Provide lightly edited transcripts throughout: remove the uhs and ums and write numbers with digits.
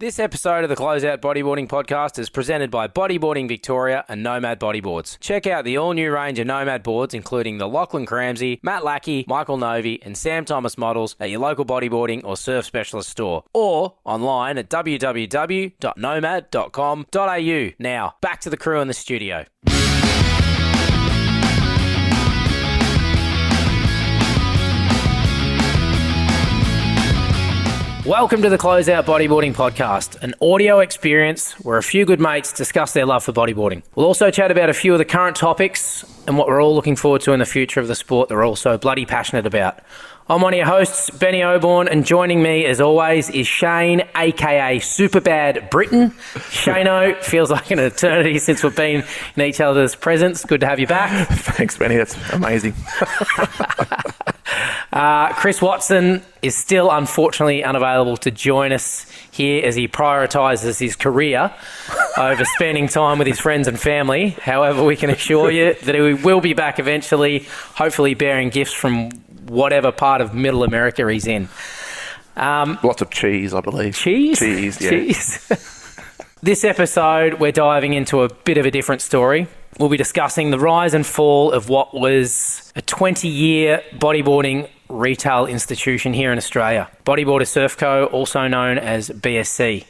This episode of the Closeout Bodyboarding Podcast is presented by Bodyboarding Victoria and Nomad Bodyboards. Check out the all-new range of Nomad boards, including the Lachlan Cramsey, Matt Lackey, Michael Novi, and Sam Thomas models at your local bodyboarding or surf specialist store, or online at www.nomad.com.au. Now, back to the crew in the studio. Welcome to the Closeout Bodyboarding Podcast, an audio experience where a few good mates discuss their love for bodyboarding. We'll also chat about a few of the current topics and what we're all looking forward to in the future of the sport that we're all so bloody passionate about. I'm one of your hosts, Benny Oborn, and joining me, as always, is Shane, aka Superbad Britain. Shano, feels like an eternity since we've been in each other's presence. Good to have you back. Thanks, Benny. That's amazing. Chris Watson is still unfortunately unavailable to join us here as he prioritises his career over spending time with his friends and family. However, we can assure you that he will be back eventually, hopefully bearing gifts from whatever part of Middle America he's in. Lots of cheese, I believe. Cheese? Cheese, yeah. Cheese. This episode, we're diving into a bit of a different story. We'll be discussing the rise and fall of what was a 20-year bodyboarding retail institution here in Australia, Bodyboarders Surf Co, also known as BSC.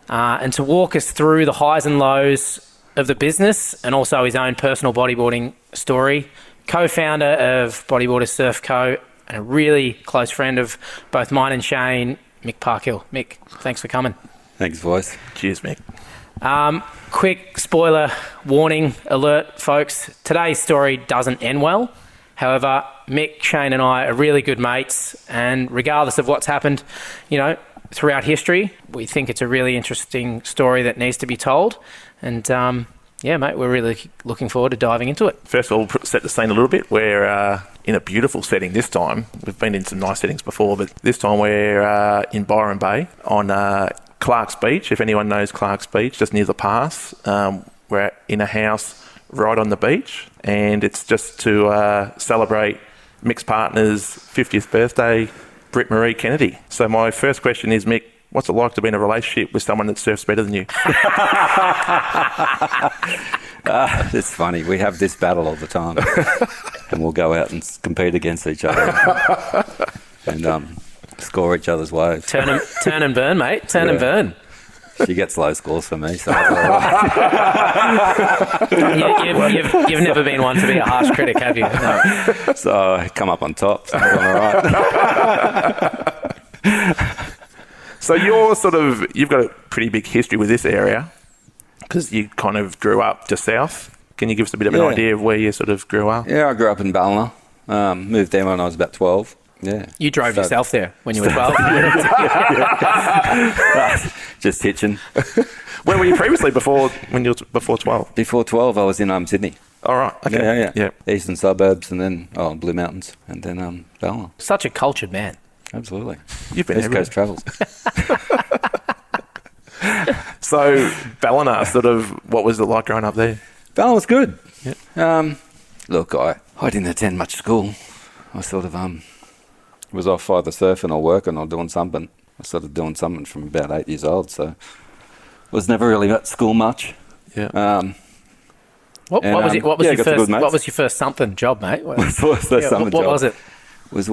And to walk us through the highs and lows of the business and also his own personal bodyboarding story, co-founder of Bodyboarders Surf Co and a really close friend of both mine and Shane, Mick Parkhill. Mick, thanks for coming. Thanks, boys. Cheers, Mick. Quick spoiler warning alert, folks. Today's story doesn't end well. However, Mick, Shane and I are really good mates, and regardless of what's happened, throughout history, we think it's a really interesting story that needs to be told. And mate, we're really looking forward to diving into it. First of all, set the scene a little bit. We're in a beautiful setting this time. We've been in some nice settings before, but this time we're in Byron Bay on Clark's Beach. If anyone knows Clark's Beach, just near the pass. We're in a house right on the beach, and it's just to celebrate Mick's partner's 50th birthday, Britt Marie Kennedy. So my first question is, Mick, what's it like to be in a relationship with someone that surfs better than you? It's funny. We have this battle all the time. And we'll go out and compete against each other and score each other's waves. Turn and burn, mate. Turn and burn. She gets low scores for me, so it's all right. You've never been one to be a harsh critic, have you? No. So I come up on top, so I'm all right. So you've got a pretty big history with this area because you kind of grew up just south. Can you give us a bit of an idea of where you sort of grew up? Yeah, I grew up in Ballina. Moved there when I was about 12. Yeah. You drove yourself there when you were 12? Just hitching. Where were you previously before 12? Before 12, I was in Sydney. All right. Okay. Yeah. Eastern suburbs and then Blue Mountains and then Ballina. Such a cultured man. Absolutely. You've been East Coast travels. So Ballina, what was it like growing up there? Ballina was good. Yeah. Look, I didn't attend much school. I was off either surfing or working or doing something. I started doing something from about 8 years old, so was never really at school much. Yeah. What was your first something job, mate? What was it? Was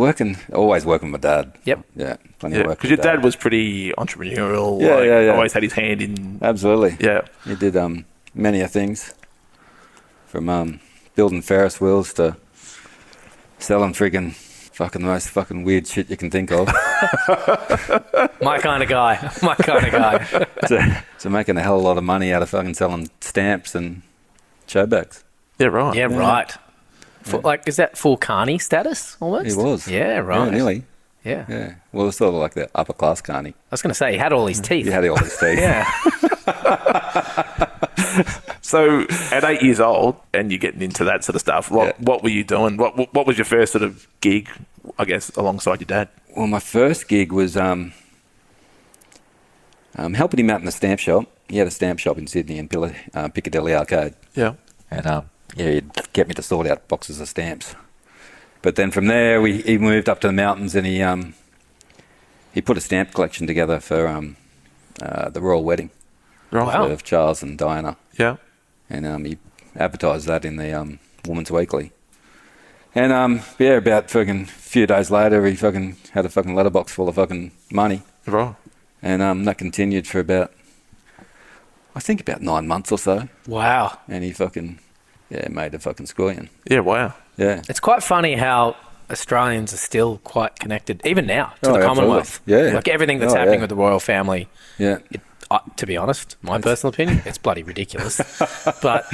always working with my dad. Yep. Yeah, plenty of work. Because your dad was pretty entrepreneurial. Yeah. Always had his hand in. Absolutely. Yeah. He did many things, from building Ferris wheels to selling the most fucking weird shit you can think of. My kind of guy. to making a hell of a lot of money out of fucking selling stamps and showbacks. Yeah, right. Yeah, right. Is that full carny status almost? He was. Yeah, right. Yeah, nearly. Yeah. Well, it was sort of like the upper class carny. I was going to say, he had all his teeth. He had all his teeth. Yeah. So at 8 years old, and you're getting into that sort of stuff, what were you doing? What was your first sort of gig, I guess, alongside your dad? Well, my first gig was helping him out in the stamp shop. He had a stamp shop in Sydney in Piccadilly Arcade. Yeah. And he'd get me to sort out boxes of stamps. But then from there, he moved up to the mountains and he put a stamp collection together for the royal wedding Right. of Charles and Diana. Yeah. And he advertised that in the Woman's Weekly. And yeah, about fucking few days later, he fucking had a fucking letterbox full of fucking money. Right. And that continued for about 9 months or so. Wow. And he fucking, made a fucking squillion. Yeah, wow. Yeah. It's quite funny how Australians are still quite connected, even now, to the absolutely. Commonwealth. Yeah. Like everything that's happening with the royal family. Yeah. To be honest, my personal opinion, it's bloody ridiculous. But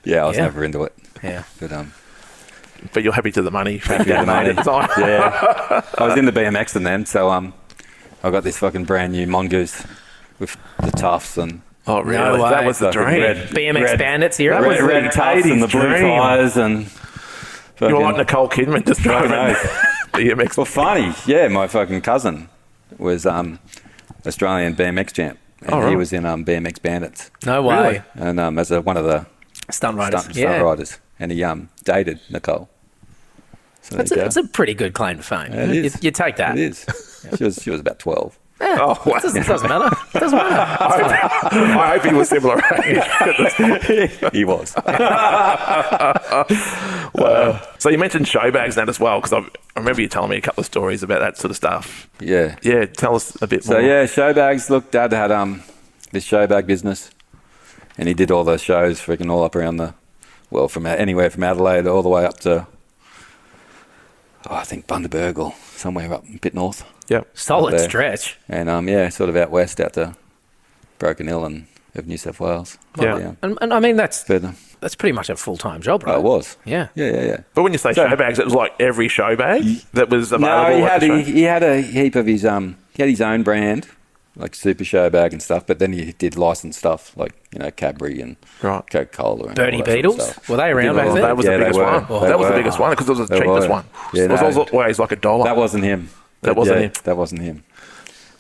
Yeah, I was never into it. yeah. But you're happy to the money. Yeah, yeah. I was into BMX and then, so I got this fucking brand new mongoose with the tufts and Oh, really? No way. That was the Fucking dream. red- BMX Bandits era. That was red the tufts and the blue 80s dream. tyres and You're fucking- like Nicole Kidman just driving know. BMX. Well, funny, yeah. My fucking cousin was Australian BMX champ, and Oh, right. he was in BMX Bandits, No way. Really? and as one of the Stunt riders. stunt yeah. riders, and he dated Nicole. So That's there you it's a pretty good claim to fame. Yeah, it is. You take that. go. It is. She was about 12. Oh, wow. It doesn't matter. It doesn't matter. I hope he was similar age. He was. Wow. So you mentioned show bags now as well, because I remember you telling me a couple of stories about that sort of stuff. Yeah. Yeah, tell us a bit So more. yeah, show bags. Look, Dad had this show bag business, and he did all those shows freaking all up around from anywhere from Adelaide all the way up to I think Bundaberg or somewhere up a bit north. Yeah. Solid There. stretch. And sort of out west out to Broken Hill and of New South Wales. Yeah. And I mean, that's But, pretty much a full-time job, right? it was. Yeah. Yeah. But when you say show bags, it was like every show bag that was available. No, at the show? he had a heap of his he had his own brand, like Super Show Bag and stuff, but then he did licensed stuff like, Cadbury and Right. Coca-Cola and Birdie all that sort of Beetles? stuff. Were they around back all then? That was Yeah, the they biggest were. one. They That was the were. biggest one because it was the They cheapest were. one. Yeah, It was no. always like $1. That wasn't him. That wasn't him. That wasn't him.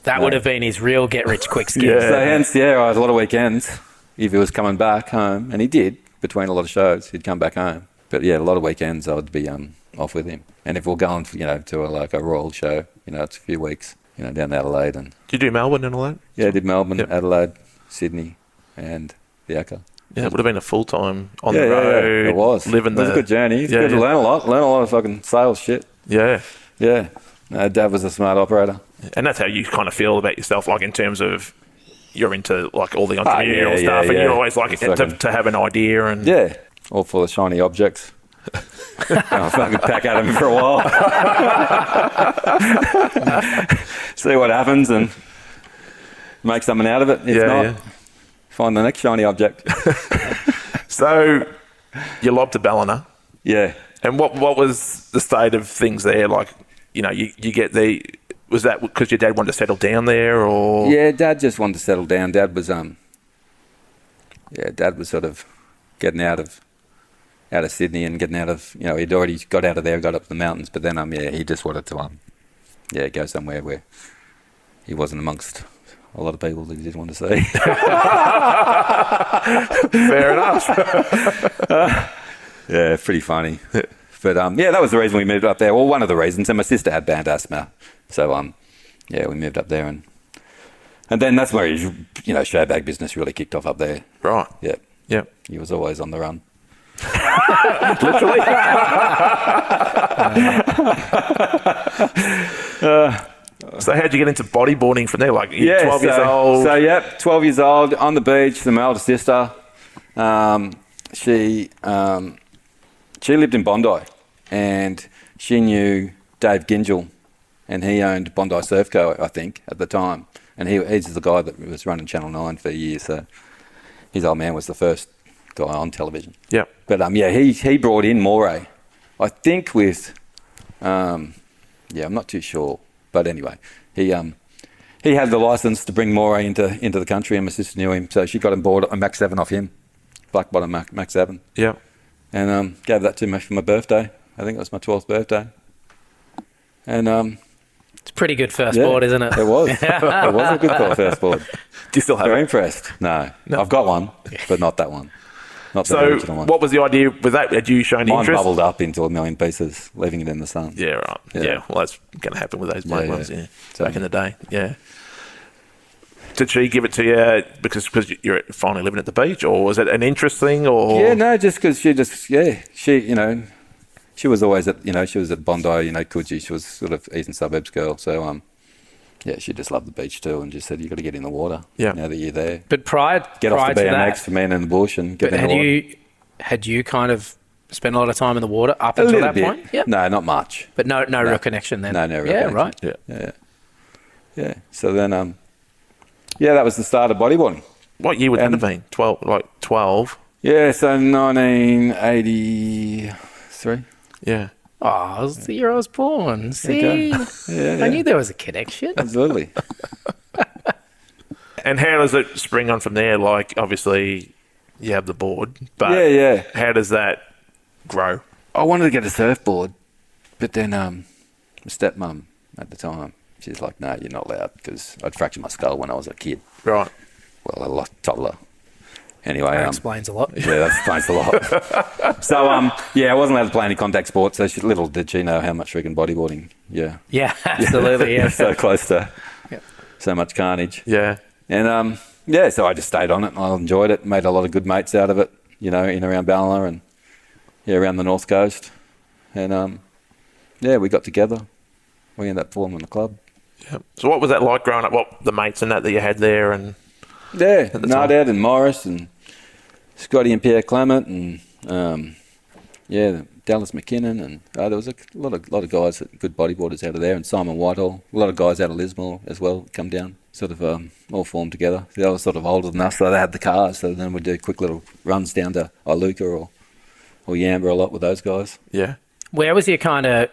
That would have been his real get-rich-quick scheme. Yeah. So hence, I had a lot of weekends if he was coming back home, and he did between a lot of shows. He'd come back home, but a lot of weekends I would be off with him. And if we're going, to a royal show, it's a few weeks, down Adelaide, and Did you do Melbourne and all that? I did Melbourne, Yep. Adelaide, Sydney, and the Acca. Yeah, it would have been a full time on Yeah, the road. it was. Living It was the a good journey. It's Yeah, good to yeah. learn a lot of fucking sales shit. Yeah. Yeah. No, Dad was a smart operator. And that's how you kind of feel about yourself, like in terms of you're into like all the entrepreneurial yeah, stuff, and yeah. you're always like It's to fucking- have an idea and Yeah. All full of shiny objects. I'll fucking pack at him for a while. See what happens and make something out of it. If Yeah, not, yeah. find the next shiny object. So you lobbed to Ballina, Yeah. and what was the state of things there? Like, you get the was that because your dad wanted to settle down there, or Yeah, Dad just wanted to settle down. Dad was Dad was sort of getting out of Sydney and getting out of he'd already got out of there, got up the mountains, but then he just wanted to go somewhere where he wasn't amongst a lot of people that he didn't want to see. fair enough? Yeah, pretty funny. But that was the reason we moved up there. Well, one of the reasons. And my sister had band asthma, so we moved up there, and then that's where his show bag business really kicked off up there. Right. Yeah, Yeah. he was always on the run. Literally. So how'd you get into bodyboarding from there? Like you're 12 years old. So 12 years old on the beach. My older sister, she lived in Bondi, and she knew Dave Gingell, and he owned Bondi SurfCo, I think, at the time. And he's the guy that was running Channel 9 for years. So his old man was the first guy on television. Yeah. But he brought in Moray, I think with, I'm not too sure, but anyway, he had the license to bring Moray into the country, and my sister knew him, so she got him board a Max 7 off him, black bottom Max 7, Yeah. and gave that to me for my birthday. I think it was my 12th birthday, and It's a pretty good first board, isn't it? It was. It was a good first board. Do you still have Very it? impressed. No, I've got one, but not that one. Not the So original one. what was the idea with that? Had you shown Mine interest? bubbled up into a million pieces, leaving it in the sun. Yeah, right. Yeah. Yeah. Well, that's going to happen with those black Yeah, ones yeah. yeah. So- back in the day. Yeah. Did she give it to you because you're finally living at the beach, or was it an interest thing? Or Yeah, no, just because she was always at, she was at Bondi, Coogee. She was sort of eastern suburbs girl. So, she just loved the beach too, and just said, "You got to get in the water." Yeah. Now that you're there, But get off the BMX for men in the bush and get in the water. Had you kind of spent a lot of time in the water up until that point? Yeah. No, not much. But no real connection then. No real yeah, connection. right. Yeah. So then, that was the start of bodyboarding. what year would that have been? 12? Yeah, so 1983. Yeah. Oh, it was the year I was born. See? Yeah. I knew there was a connection. Absolutely. And how does it spring on from there? Like, obviously, you have the board, but Yeah. how does that grow? I wanted to get a surfboard, but then my stepmom at the time, she's like, "No, you're not allowed," because I'd fractured my skull when I was a kid. Right. Well, a lot toddler. Anyway, That explains a lot. yeah, that explains a lot. So, I wasn't allowed to play any contact sports. So little did she know how much freaking bodyboarding. Yeah, Yeah, absolutely. Yeah. so close to Yep. so much carnage. Yeah. And so I just stayed on it and I enjoyed it. Made a lot of good mates out of it, in and around Ballina and around the North Coast. And we got together. We ended up forming the club. Yeah. So what was that like growing up? What the mates and that you had there, and Yeah, the time? Nomad and Morris and Scotty and Pierre Clement and Dallas McKinnon and there was a lot of guys, good bodyboarders out of there, and Simon Whitehall. A lot of guys out of Lismore as well come down, sort of all formed together. They were sort of older than us, so they had the cars. So then we'd do quick little runs down to Iluka or Yamba a lot with those guys. yeah. Where was your kind of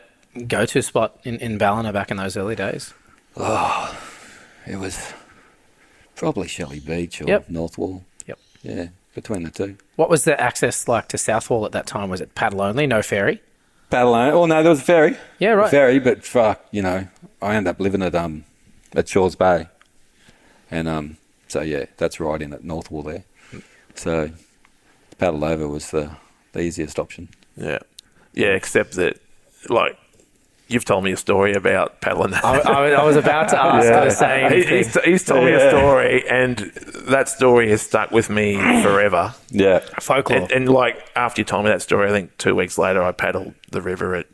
go-to spot in Ballina back in those early days? It was probably Shelley Beach or Yep. North Wall. Yep. Yeah, between the two. What was the access like to South Wall at that time? Was it paddle only, no ferry? Paddle only. Oh no, there was a ferry. Yeah, right. A ferry, but fuck, I ended up living at Shores Bay, and that's right in at North Wall there. So paddle over was the easiest option. Yeah. Yeah, except that, like, you've told me a story about paddling that. I was about to ask the same thing. He's told me a story, and that story has stuck with me forever. Yeah. Folklore. And like, after you told me that story, I think 2 weeks later, I paddled the river at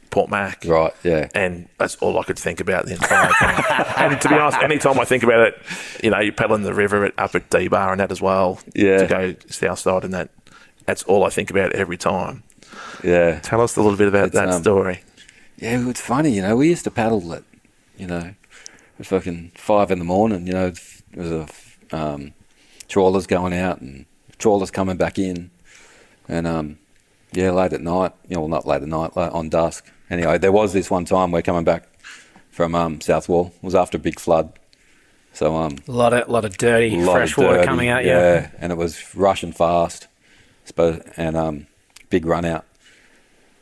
Port Mac. Right. Yeah. And that's all I could think about the entire time. And to be honest, anytime I think about it, you're paddling the river up at D-Bar and that as well. Yeah. To go south side and that's all I think about every time. Yeah. Tell us a little bit about that story. Yeah, it's funny, we used to paddle at, at fucking 5 in the morning, there was trawlers going out and trawlers coming back in. And, late at night, not late at night, on dusk. Anyway, there was this one time we're coming back from South Wall. It was after a big flood. So A lot of dirty fresh water coming out, yeah. And it was rushing fast, and big run out.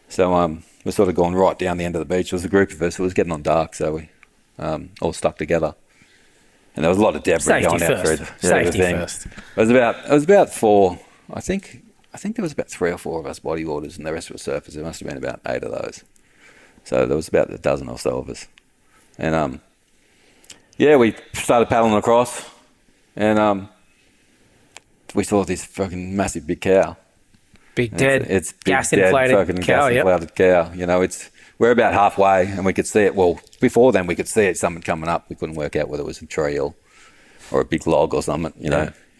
So we're sort of going right down the end of the beach. It was a group of us. It was getting on dark, so we all stuck together. And there was a lot of debris Safety going out first. through Safety everything. first. It was about 4. I think there was about 3 or 4 of us bodyboarders, and the rest were surfers. There must have been about 8 of those. So there was about a dozen or so of us. And we started paddling across, and we saw this fucking massive big cow. Big dead, It's big, gas-inflated dead, fucking cow, gas-inflated cow. We're about halfway, and we could see it. Well, before then, we could see it, something coming up. We couldn't work out whether it was a tree or a big log or something.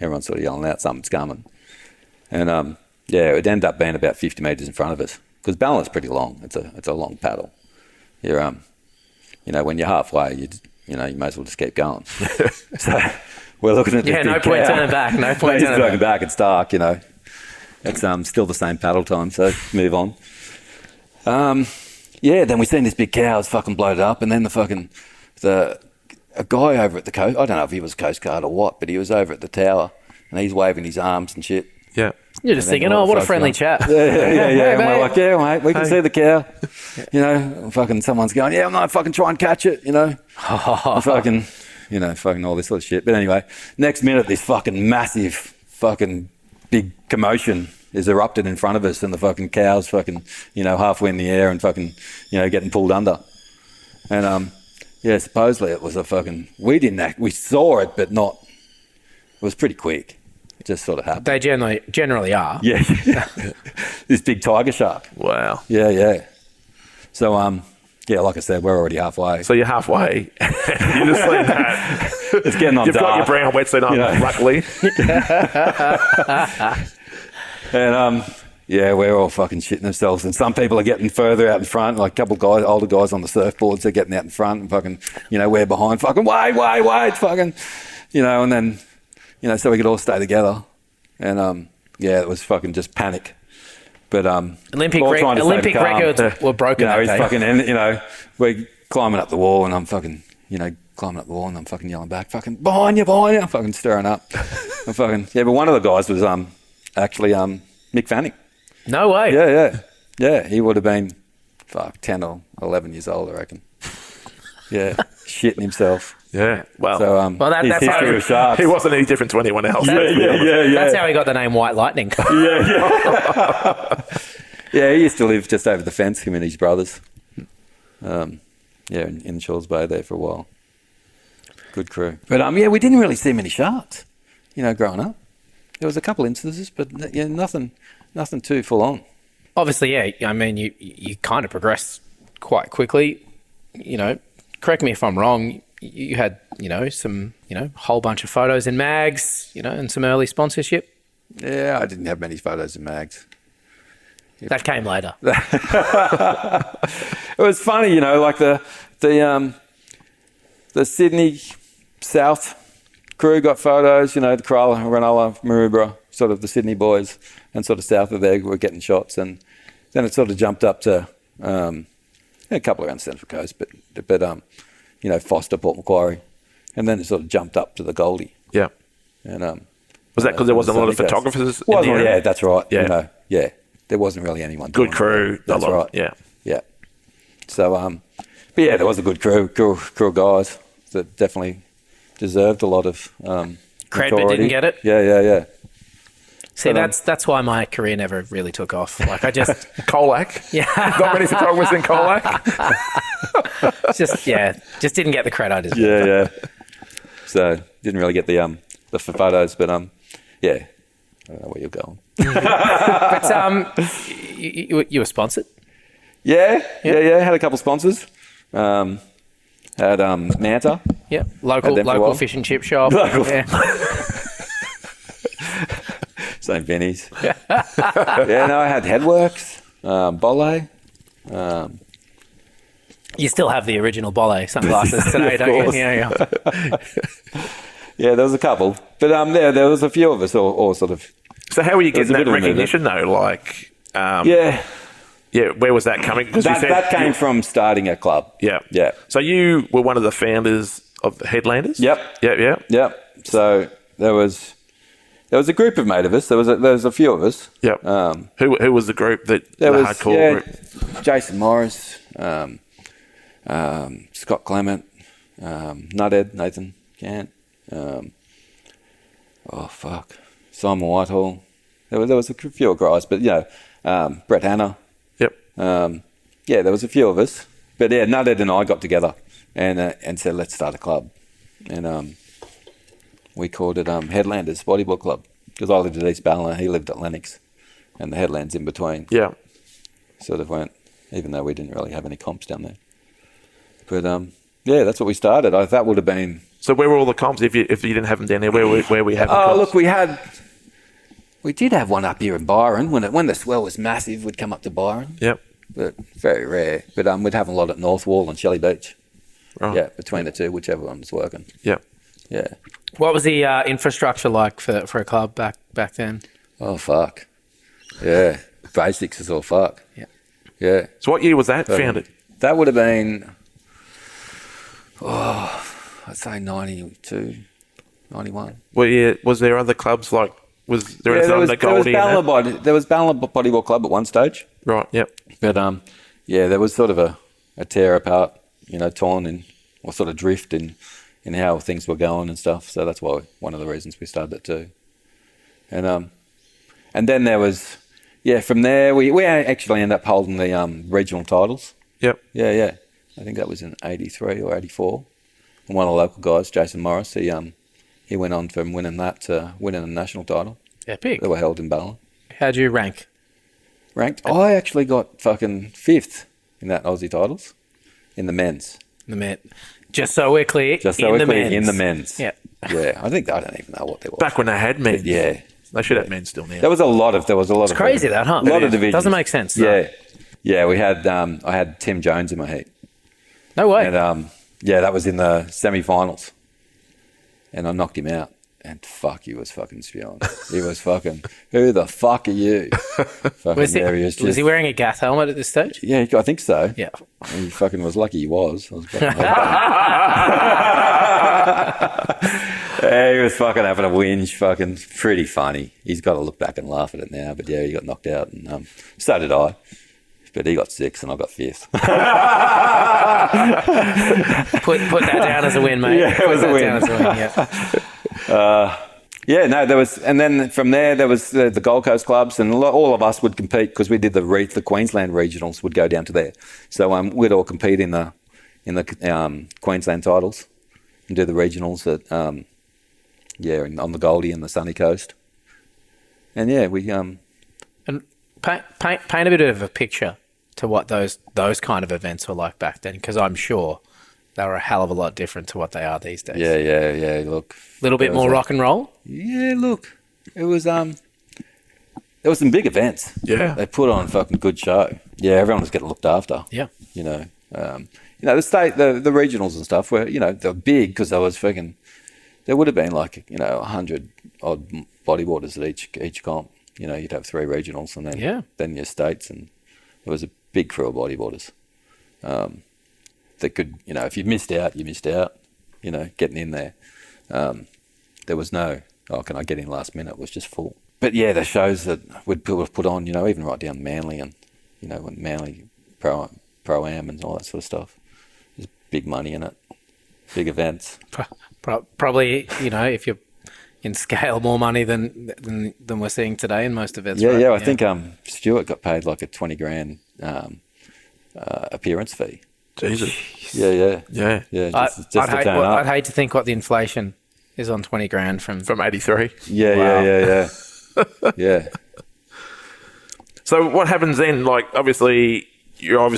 Everyone's sort of yelling out, something's coming. And it ended up being about 50 metres in front of us, because Ballina's pretty long. It's a long paddle. You're when you're halfway, you may as well just keep going. So we're looking at this big no point cow. turning back. No point turning back. It's dark. It's still the same paddle time, so move on. Then we seen this big cow, it's fucking bloated up, and then a guy over at the coast, I don't know if he was Coast Guard or what, but he was over at the tower, and he's waving his arms and shit. Yeah. You're just And then thinking, all the what a folks friendly going, chat. Yeah. Hey, And we're mate. like, yeah, mate, we can see the cow. Someone's going, yeah, I'm not fucking try and catch it, And fucking all this sort of shit. But anyway, next minute, this fucking massive fucking big commotion is erupted in front of us, and the fucking cow's fucking, halfway in the air and fucking, getting pulled under. And Yeah, supposedly it was a fucking... We saw it, but not... It was pretty quick. It just sort of happened. They generally are. Yeah. This big tiger shark. Wow. Yeah. So, yeah, like I said, we're already halfway. So you're halfway. You just seen that. It's getting on You've got your dark. brown wetsuit on, luckily. And, yeah, we're all fucking shitting ourselves. And some people are getting further out in front, like a couple of guys, older guys on the surfboards, they're getting out in front and fucking, we're behind, fucking, wait, fucking, and then, so we could all stay together. And, yeah, it was fucking just panic. But Olympic all trying to stay calm. records were broken. He's that day. fucking, and, we're climbing up the wall and I'm fucking, climbing up the wall and I'm fucking yelling back, fucking, behind you, I'm fucking stirring up. I'm fucking, yeah, but one of the guys was actually Mick Fanning. No way. Yeah, he would have been, 10 or 11 years old, I reckon. Yeah, shitting himself. Yeah. Well, So, Well, his that's history how- with sharks. he wasn't any different to anyone else. Yeah. That's how he got the name White Lightning. Yeah, he used to live just over the fence, him and his brothers. In Shaw's Bay there for a while. Good crew. But yeah, we didn't really see many sharks, growing up. There was a couple instances, but nothing too full on. Obviously, yeah. I mean, you kind of progressed quite quickly. Correct me if I'm wrong. You had, some, whole bunch of photos in mags, and some early sponsorship. Yeah, I didn't have many photos in mags. That came later. It was funny, like the Sydney South crew got photos, the Corolla, Ranella, Maroubra, sort of the Sydney boys, and sort of south of there were getting shots, and then it sort of jumped up to a couple around Central Coast, but Foster, Port Macquarie, and then it sort of jumped up to the Goldie. Yeah. And was that because there wasn't a lot of photographers? Wasn't, in the area? yeah, that's right. Yeah. There wasn't really anyone. Good doing crew. it. That's right. Yeah. So, but yeah, there was a good crew of guys that definitely deserved a lot of Cred, but didn't get it. Yeah. See, But, that's why my career never really took off. Like I just, Colac. yeah, Not many photographers in Colac. just didn't get the credit I deserved. Yeah. So didn't really get the photos, but yeah, I don't know where you're going. But you were sponsored. Yeah. Had a couple sponsors. Had Manta. Yeah, Had them for a local while. fish and chip shop. Local- Yeah. St. Vinny's. Yeah, no, I had Headworks, Bolle. You still have the original Bolle sunglasses today, Of don't you? course. Yeah. Yeah, there was a couple. But there was a few of us all sort of... So how were you There's getting a that bit of a movement. recognition though? Like, Yeah, where was that coming? Because that came from starting a club. Yeah. So you were one of the founders of the Headlanders? Yep. So there was a group of mate of us. There was a few of us. Yep. Who was the group that There the was hardcore group? Jason Morris, Scott Clement, Nuthead, Nathan Cant. Simon Whitehall. There was a few guys, but Brett Hanna. Yep. There was a few of us, but yeah, Nuthead and I got together and said let's start a club, and we called it Headlanders Bodyboard Club because I lived at East Ballina, he lived at Lennox, and the headlands in between. Yeah. Sort of went, even though we didn't really have any comps down there. But that's what we started. That would have been. So where were all the comps? If you didn't have them down there, where we have the comps? Look, we did have one up here in Byron when the swell was massive. We'd come up to Byron. Yep. But very rare. But we'd have a lot at North Wall and Shelley Beach. Right. Yeah, between the two, whichever one was working. Yep. Yeah. What was the infrastructure like for a club back then? Oh fuck. Yeah. Basics is all fuck. Yeah. Yeah. So what year was that founded? That would have been, I'd say 92, 91. Well, yeah. Was there other clubs like? Was there anything on the Goldie? There was Ballina Bodyboard Club at one stage. Right. Yep. But there was sort of a tear apart, torn in or sort of drift in how things were going and stuff. So that's why one of the reasons we started it too. And then there was, from there we actually ended up holding the regional titles. Yep. Yeah. I think that was in 83 or 84. And one of the local guys, Jason Morris, he went on from winning that to winning a national title. Epic. They were held in Ballon. How'd you rank? Ranked? I actually got fucking 5th in that Aussie titles in the men's. The men. Just so we're clear, Just so in we're the clear, men's. in the men's. Yeah. Yeah, I don't even know what they were. Back when they had men. Yeah. They should have men still now. There was a lot of It's crazy that, huh? A lot of divisions. Doesn't make sense. Yeah. Yeah, we had, I had Tim Jones in my heat. No way. And, that was in the semi-finals. And I knocked him out. And fuck, he was fucking spewing. He was fucking, who the fuck are you? Fucking was he wearing a gas helmet at this stage? Yeah, I think so. Yeah. And he fucking was lucky he was. He was fucking having a whinge, fucking pretty funny. He's got to look back and laugh at it now. But yeah, he got knocked out. And so did I. But he got 6th and I got 5th. Put that down as a win, mate. Yeah, it was a win. Down as a win, yeah. There was, and then from there was the Gold Coast clubs, and all of us would compete because we did the Queensland regionals would go down to there. So we'd all compete in the Queensland titles and do the regionals at on the Goldie and the Sunny Coast. And yeah, we And paint a bit of a picture to what those kind of events were like back then, because I'm sure they were a hell of a lot different to what they are these days. Yeah. Look, a little bit more rock and roll. Yeah, look, it was there was some big events. Yeah, they put on a fucking good show. Yeah, everyone was getting looked after. Yeah, the state, the regionals and stuff were, they're big because they was fucking. There would have been like 100 odd bodyboarders at each comp. You'd have 3 regionals and then your states, and there was a big crew of bodyboarders. That could, if you missed out, you missed out. Getting in there. There was no, can I get in last minute? It was just full. But yeah, the shows that we'd put on, even right down Manly and, when Manly Pro-Am and all that sort of stuff. There's big money in it, big events. Probably, if you're in scale, more money than we're seeing today in most events. Yeah, right? yeah. I think Stuart got paid like a 20 grand appearance fee. Jesus. Yeah. Just to turn up. I'd hate to think what the inflation is on 20 grand from 83. Yeah. Yeah. So what happens then? Like, obviously you're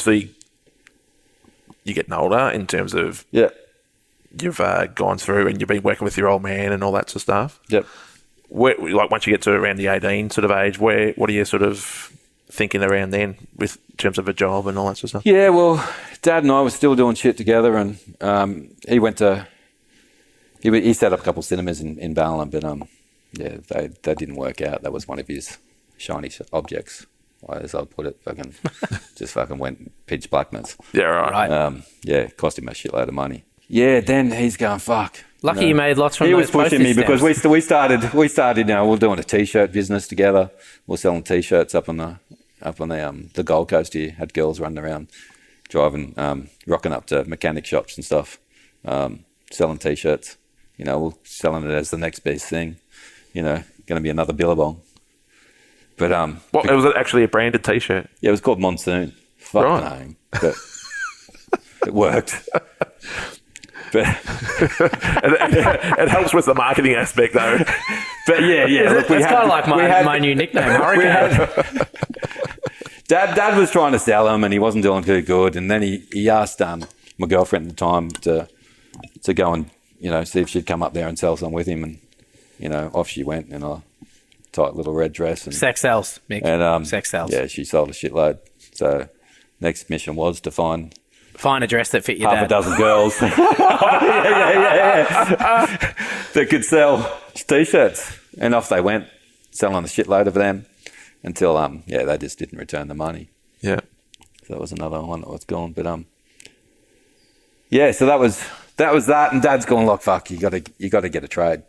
getting older in terms of you've gone through and you've been working with your old man and all that sort of stuff. Yep. Once you get to around the 18 sort of age, what are you sort of thinking around then with in terms of a job and all that sort of stuff? Yeah, well, Dad and I were still doing shit together, and he went to he set up a couple of cinemas in Ballon, but they didn't work out. That was one of his shiny objects, as I'll put it. Fucking just fucking went pitch blackness. Yeah, right. Cost him a shitload of money. Yeah, then he's going, fuck. Lucky you made lots from He those was pushing me postage because stamps. we started, we're doing a T-shirt business together. We're selling T-shirts up on the Gold Coast here. Had girls running around, driving, rocking up to mechanic shops and stuff, selling T-shirts. We're selling it as the next best thing. Going to be another Billabong. But it was actually a branded T-shirt. Yeah, it was called Monsoon. Fuck Right. name, but it worked. But it helps with the marketing aspect, though. But yeah. Look, it's kind of like my new nickname, Hurricane. Dad was trying to sell them, and he wasn't doing too good. And then he asked my girlfriend at the time to go and see if she'd come up there and sell some with him. And off she went in a tight little red dress. And Sex sells, Mick. And sex sells. Yeah, she sold a shitload. So next mission was to find a dress that fit your half dad. a dozen girls that could sell T-shirts. And off they went, selling a shitload of them until they just didn't return the money. Yeah. So that was another one that was gone. But so that was that. And Dad's going, look, fuck, you got to get a trade.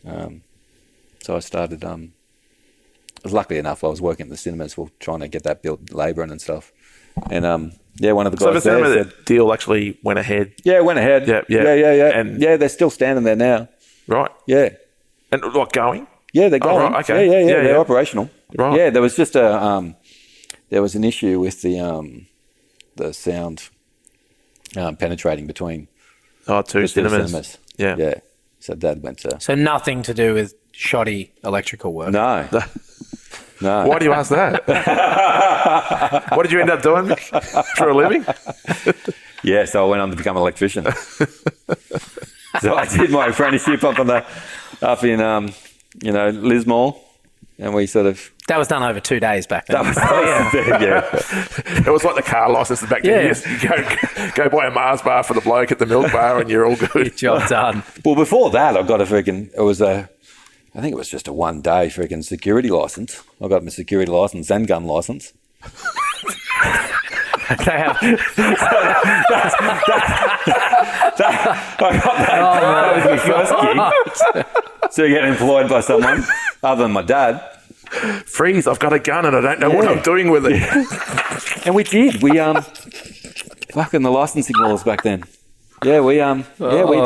So I started. Luckily enough, I was working at the cinemas, trying to get that built, labouring and stuff. And one of the guys so there the deal actually went ahead. Yeah, it went ahead. Yeah. And they're still standing there now. Right. Yeah. And like going? Yeah, they're going. Oh, right, okay. Yeah, they're operational. Right. Yeah, there was just there was an issue with the sound penetrating between Oh, two the cinemas. Yeah. Yeah. So Dad went to... So nothing to do with shoddy electrical work. No. No. Why do you ask that? What did you end up doing for a living? Yeah, so I went on to become an electrician. So I did my apprenticeship up in Lismore, and we sort of... That was done over 2 days back then. Yeah. It was like the car license back then. Yeah. You go buy a Mars bar for the bloke at the milk bar and you're all good. Job done. Well, before that, I got I think it was just a 1 day freaking security license. I got my security license and gun license. They have, that was my first gig. So you get employed by someone other than my dad. Freeze, I've got a gun and I don't know what I'm doing with it. And we did. We fucking the licensing laws back then. Yeah, we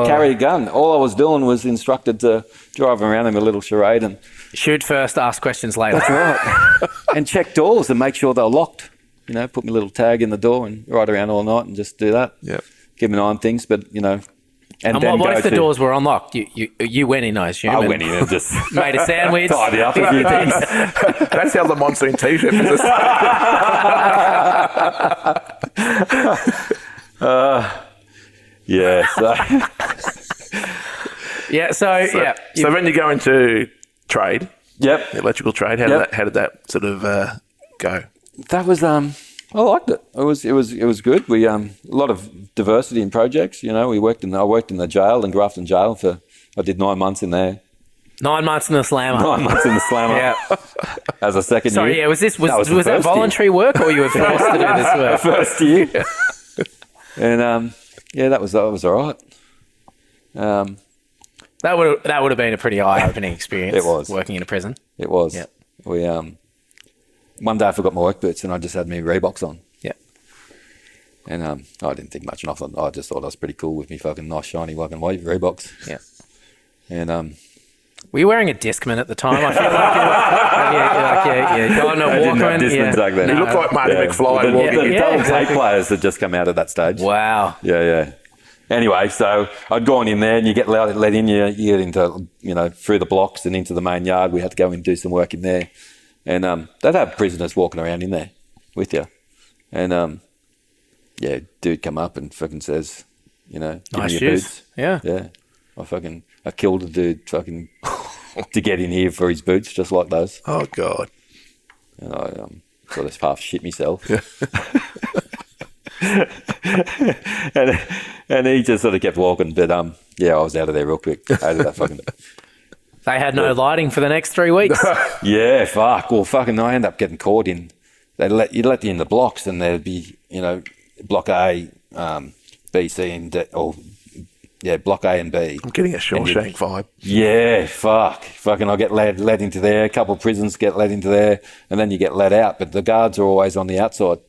carried a gun. All I was doing was instructed to drive around in a little charade and shoot first, ask questions later. that's right. And check doors and make sure they're locked. You know, put my little tag in the door and ride around all night and just do that. Yeah. Keep an eye on things, but And then what go if the to- doors were unlocked? You went in, I assume. I and went in and just made a sandwich. tidy up a few things. That's how the monsoon t-shirt is. Yeah. So Yeah, so. So when you go into trade, yep. electrical trade, how did that sort of go? That was I liked it. It was good. We a lot of diversity in projects. I worked in the jail in Grafton Jail I did 9 months in there. 9 months in the slammer. 9 months in the slammer. Yeah. As a second Sorry, year. yeah, was the that first voluntary work or you were forced to do this work? First year. And that was all right. That would have been a pretty eye-opening experience. It was. Working in a prison. It was. Yeah. We one day I forgot my work boots and I just had my Reeboks on. Yeah. And I didn't think much of it. I just thought I was pretty cool with me fucking nice shiny fucking white Reeboks. Yeah. And were you wearing a Discman at the time? I feel like you're going to I didn't have Walkman. Discmans back then. You look like Marty McFly walking. The double tape players had just come out at that stage. Wow. Yeah. Anyway, so I'd gone in there and you get let in, you get into, through the blocks and into the main yard. We had to go and do some work in there. And they'd have prisoners walking around in there with you. And, dude come up and fucking says, give Nice me your shoes. boots. Yeah. Yeah. I killed a dude fucking to get in here for his boots, just like those. Oh, God. And I sort of half shit myself. and he just sort of kept walking. But, I was out of there real quick. Out of that fucking... They had no lighting for the next 3 weeks. Yeah, fuck. Well, fucking I end up getting caught in... You'd let you in the blocks and there'd be, block A, B, C and D, block A and B. I'm getting a Shawshank vibe. Yeah, fuck. Fucking I get led into there. A couple of prisons get led into there and then you get let out. But the guards are always on the outside.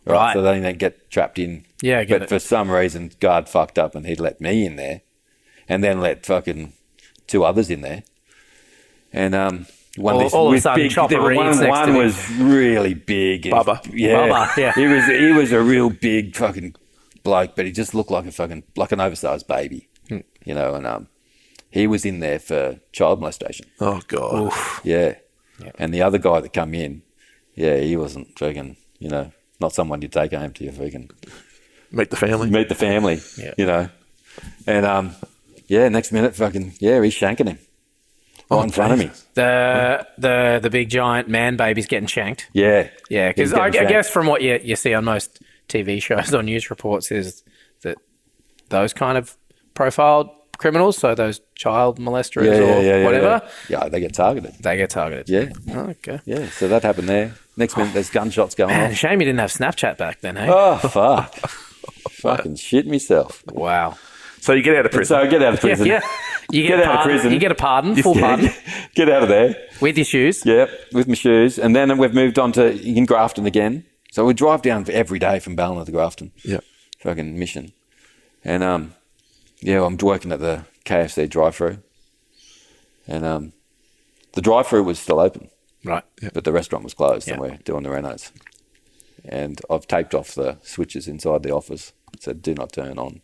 Right. So they don't get trapped in. Yeah, I get But it. for some reason, guard fucked up and he'd let me in there and then let fucking 2 others in there. And All of a sudden, Chopper Reed's next to one me. was really big. Bubba. Bubba, yeah. He was a real big fucking bloke, but he just looked like an oversized baby, And he was in there for child molestation. Oh, God. Oof. Yeah. Yep. And the other guy that come in, he wasn't freaking, not someone you'd take home to your freaking Meet the family. Yeah. And next minute, fucking he's shanking him. Right in front of me. The big giant man baby's getting shanked. Yeah. Yeah, because He's I getting shanked. guess from what you see on most TV shows or news reports is that those kind of profiled criminals, so those child molesters or whatever, Yeah, they get targeted. they get targeted. Yeah. Oh, okay. Yeah, so that happened there. Next minute, there's gunshots going Man, off. shame you didn't have Snapchat back then, hey? Oh, fuck. Fucking shit myself. Wow. So you get out of prison. So I get out of prison. Yeah. You Get out of prison. You get a pardon, full pardon, Get out of there. with your shoes. Yep, with my shoes. And then we've moved on to in Grafton again. So we drive down every day from Ballina to Grafton. Yeah. Fucking mission. And, I'm working at the KFC drive-through. And the drive-through was still open, Right. but the restaurant was closed and Yeah. we're doing the renos. And I've taped off the switches inside the office. said, "Do not turn on."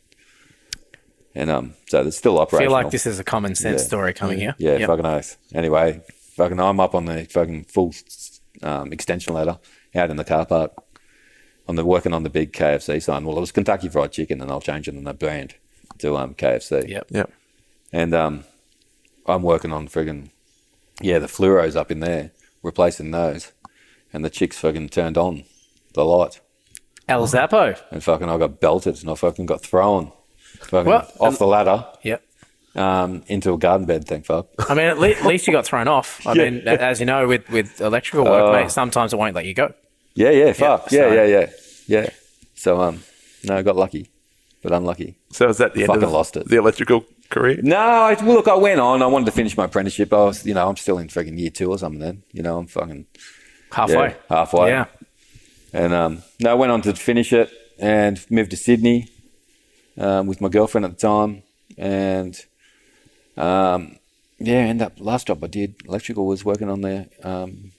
And so it's still I operational. feel like this is a common sense story coming here. Yeah, Yep. fucking oath. Anyway, fucking I'm up on the fucking full extension ladder out in the car park. I'm working on the big KFC sign. Well, it was Kentucky Fried Chicken, and I'll change it in the brand to KFC. Yep. And I'm working on friggin' the fluoros up in there, replacing those. And the chicks fucking turned on the light. El Zappo. And fucking I got belted and I fucking got thrown fucking Well, off the ladder Yep. into a garden bed, thank fuck. I mean, at least you got thrown off. I mean, as you know, with electrical work, mate, sometimes it won't let you go. Yeah, fuck. so- Yeah. So, no, I got lucky, but unlucky. So is that the end Fucking of lost it. the electrical career? No, look, I went on. I wanted to finish my apprenticeship. I was, I'm still in freaking year 2 or something then. I'm fucking... Halfway. Halfway. Yeah. And I went on to finish it and moved to Sydney with my girlfriend at the time. And ended up, last job I did, electrical, was working on the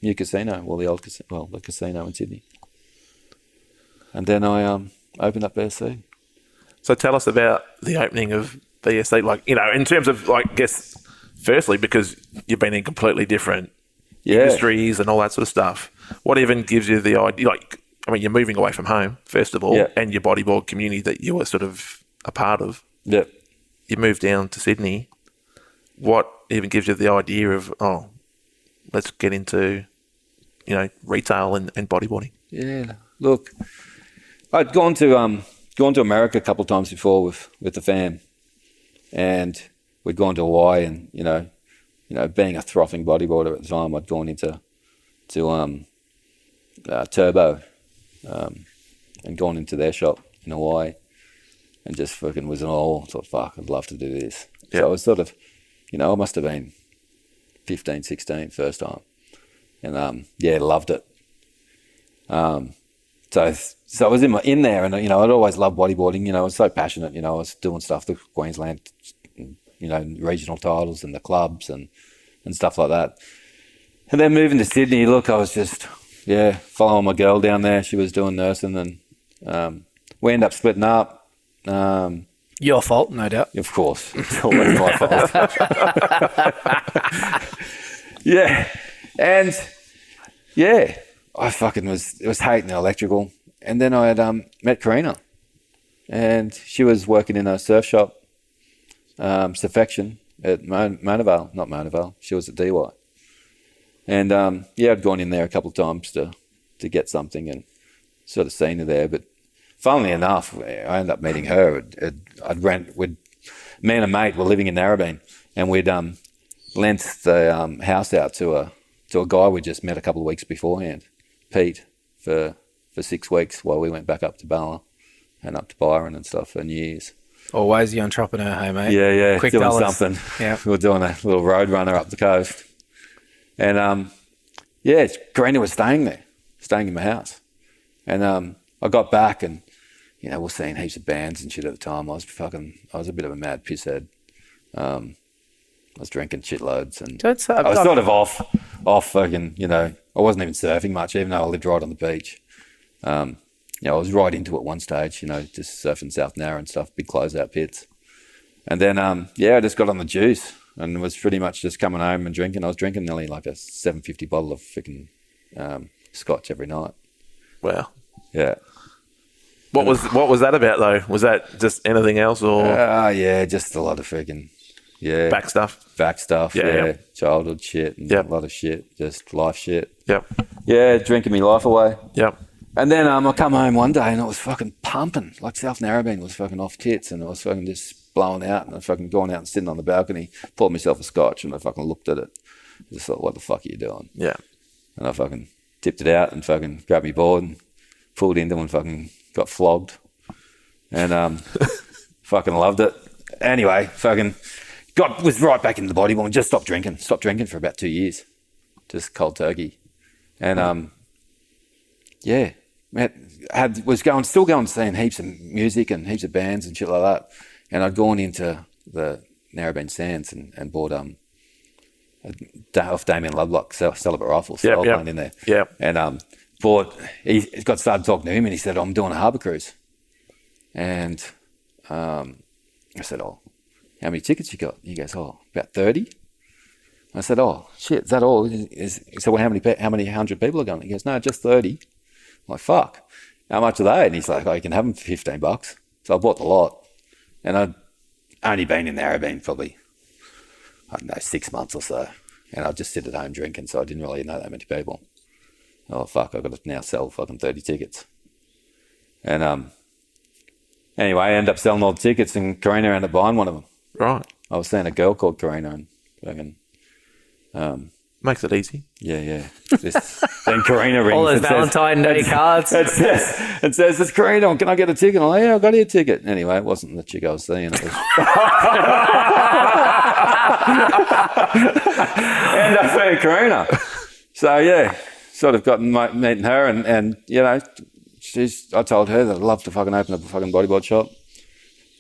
new casino, the casino in Sydney. And then I opened up BSC. So tell us about the opening of BSC, in terms of, firstly, because you've been in completely different industries and all that sort of stuff. What even gives you the idea, you're moving away from home, first of all, and your bodyboard community that you were sort of a part of. Yeah. You moved down to Sydney. What even gives you the idea of, let's get into, retail and bodyboarding? Yeah. Look, I'd gone to America a couple of times before with the fam, and we'd gone to Hawaii, and being a frothing bodyboarder at the time, I'd gone into Turbo and gone into their shop in Hawaii, and just fucking was in awe. Thought, fuck, I'd love to do this. Yeah. So I was sort of, I must have been 15, 16 first time, and loved it. So I was in there, and I'd always loved bodyboarding. I was so passionate. I was doing stuff, the Queensland, regional titles and the clubs and stuff like that. And then moving to Sydney, look, I was just following my girl down there. She was doing nursing, and we ended up splitting up. Your fault, no doubt. Of course, it's always my fault. I fucking was hating the electrical. And then I had met Karina, and she was working in a surf shop, Surfection at Mona Vale, not Mona Vale. She was at DY. And I'd gone in there a couple of times to get something and sort of seen her there. But funnily enough, I ended up meeting her. Me and a mate were living in Narrabeen, and we'd lent the house out to a guy we just met a couple of weeks beforehand, Pete, for 6 weeks while we went back up to Balla and up to Byron and stuff for New Year's. Always the entrepreneur, hey, mate. Yeah, Quick doing dollars. something. Yeah. We were doing a little road runner up the coast. And, Karina was staying in my house. And I got back, and, we're seeing heaps of bands and shit at the time. I was a bit of a mad pisshead. I was drinking shitloads, and I was sort of off fucking, I wasn't even surfing much, even though I lived right on the beach. I was right into it one stage, just surfing South Narra and stuff, big closeout pits. And then, I just got on the juice and was pretty much just coming home and drinking. I was drinking nearly like a 750 bottle of freaking scotch every night. Wow. Yeah. What was that about though? Was that just anything else or? Just a lot of freaking, back stuff. Yeah. Childhood shit and a lot of shit, just life shit. Yep. Yeah, drinking me life away. Yep. And then I come home one day and it was fucking pumping. Like South Narrabeen was fucking off tits, and I was fucking just blowing out, and I fucking gone out and sitting on the balcony, poured myself a scotch, and I fucking looked at it. I just thought, what the fuck are you doing? Yeah. And I fucking tipped it out and fucking grabbed my board and pulled into and fucking got flogged. And fucking loved it. Anyway, fucking was right back into the bodyboarding, just stopped drinking for about 2 years. Just cold turkey. And still going seeing heaps of music and heaps of bands and shit like that. And I'd gone into the Narrabeen Sands and bought off Damien Lovelock celibate rifles. So I was playing in there. Yeah. And he started talking to him, and he said, I'm doing a harbour cruise. And I said, "Oh, how many tickets you got?" He goes, "Oh, about 30." I said, "Oh, shit, is that all?" He said, "Well, how many 100 people are going?" He goes, "No, just 30. I'm like, "Fuck, how much are they?" And he's like, "Oh, you can have them for $15. So I bought the lot. And I'd only been in the Narrabeen probably, I don't know, 6 months or so. And I'd just sit at home drinking, so I didn't really know that many people. Oh, fuck, I've got to now sell fucking 30 tickets. And anyway, I ended up selling all the tickets, and Karina ended up buying one of them. Right. I was seeing a girl called Karina, and fucking... Makes it easy. Yeah. Then Karina rings. All those Valentine Day cards. It says, "It's Karina, can I get a ticket?" I'm like, "Yeah, I've got your ticket." Anyway, it wasn't the chick I was seeing. It was... End up seeing Karina. So, yeah, sort of got meeting her, and you know, I told her that I'd love to fucking open up a fucking bodyboard shop.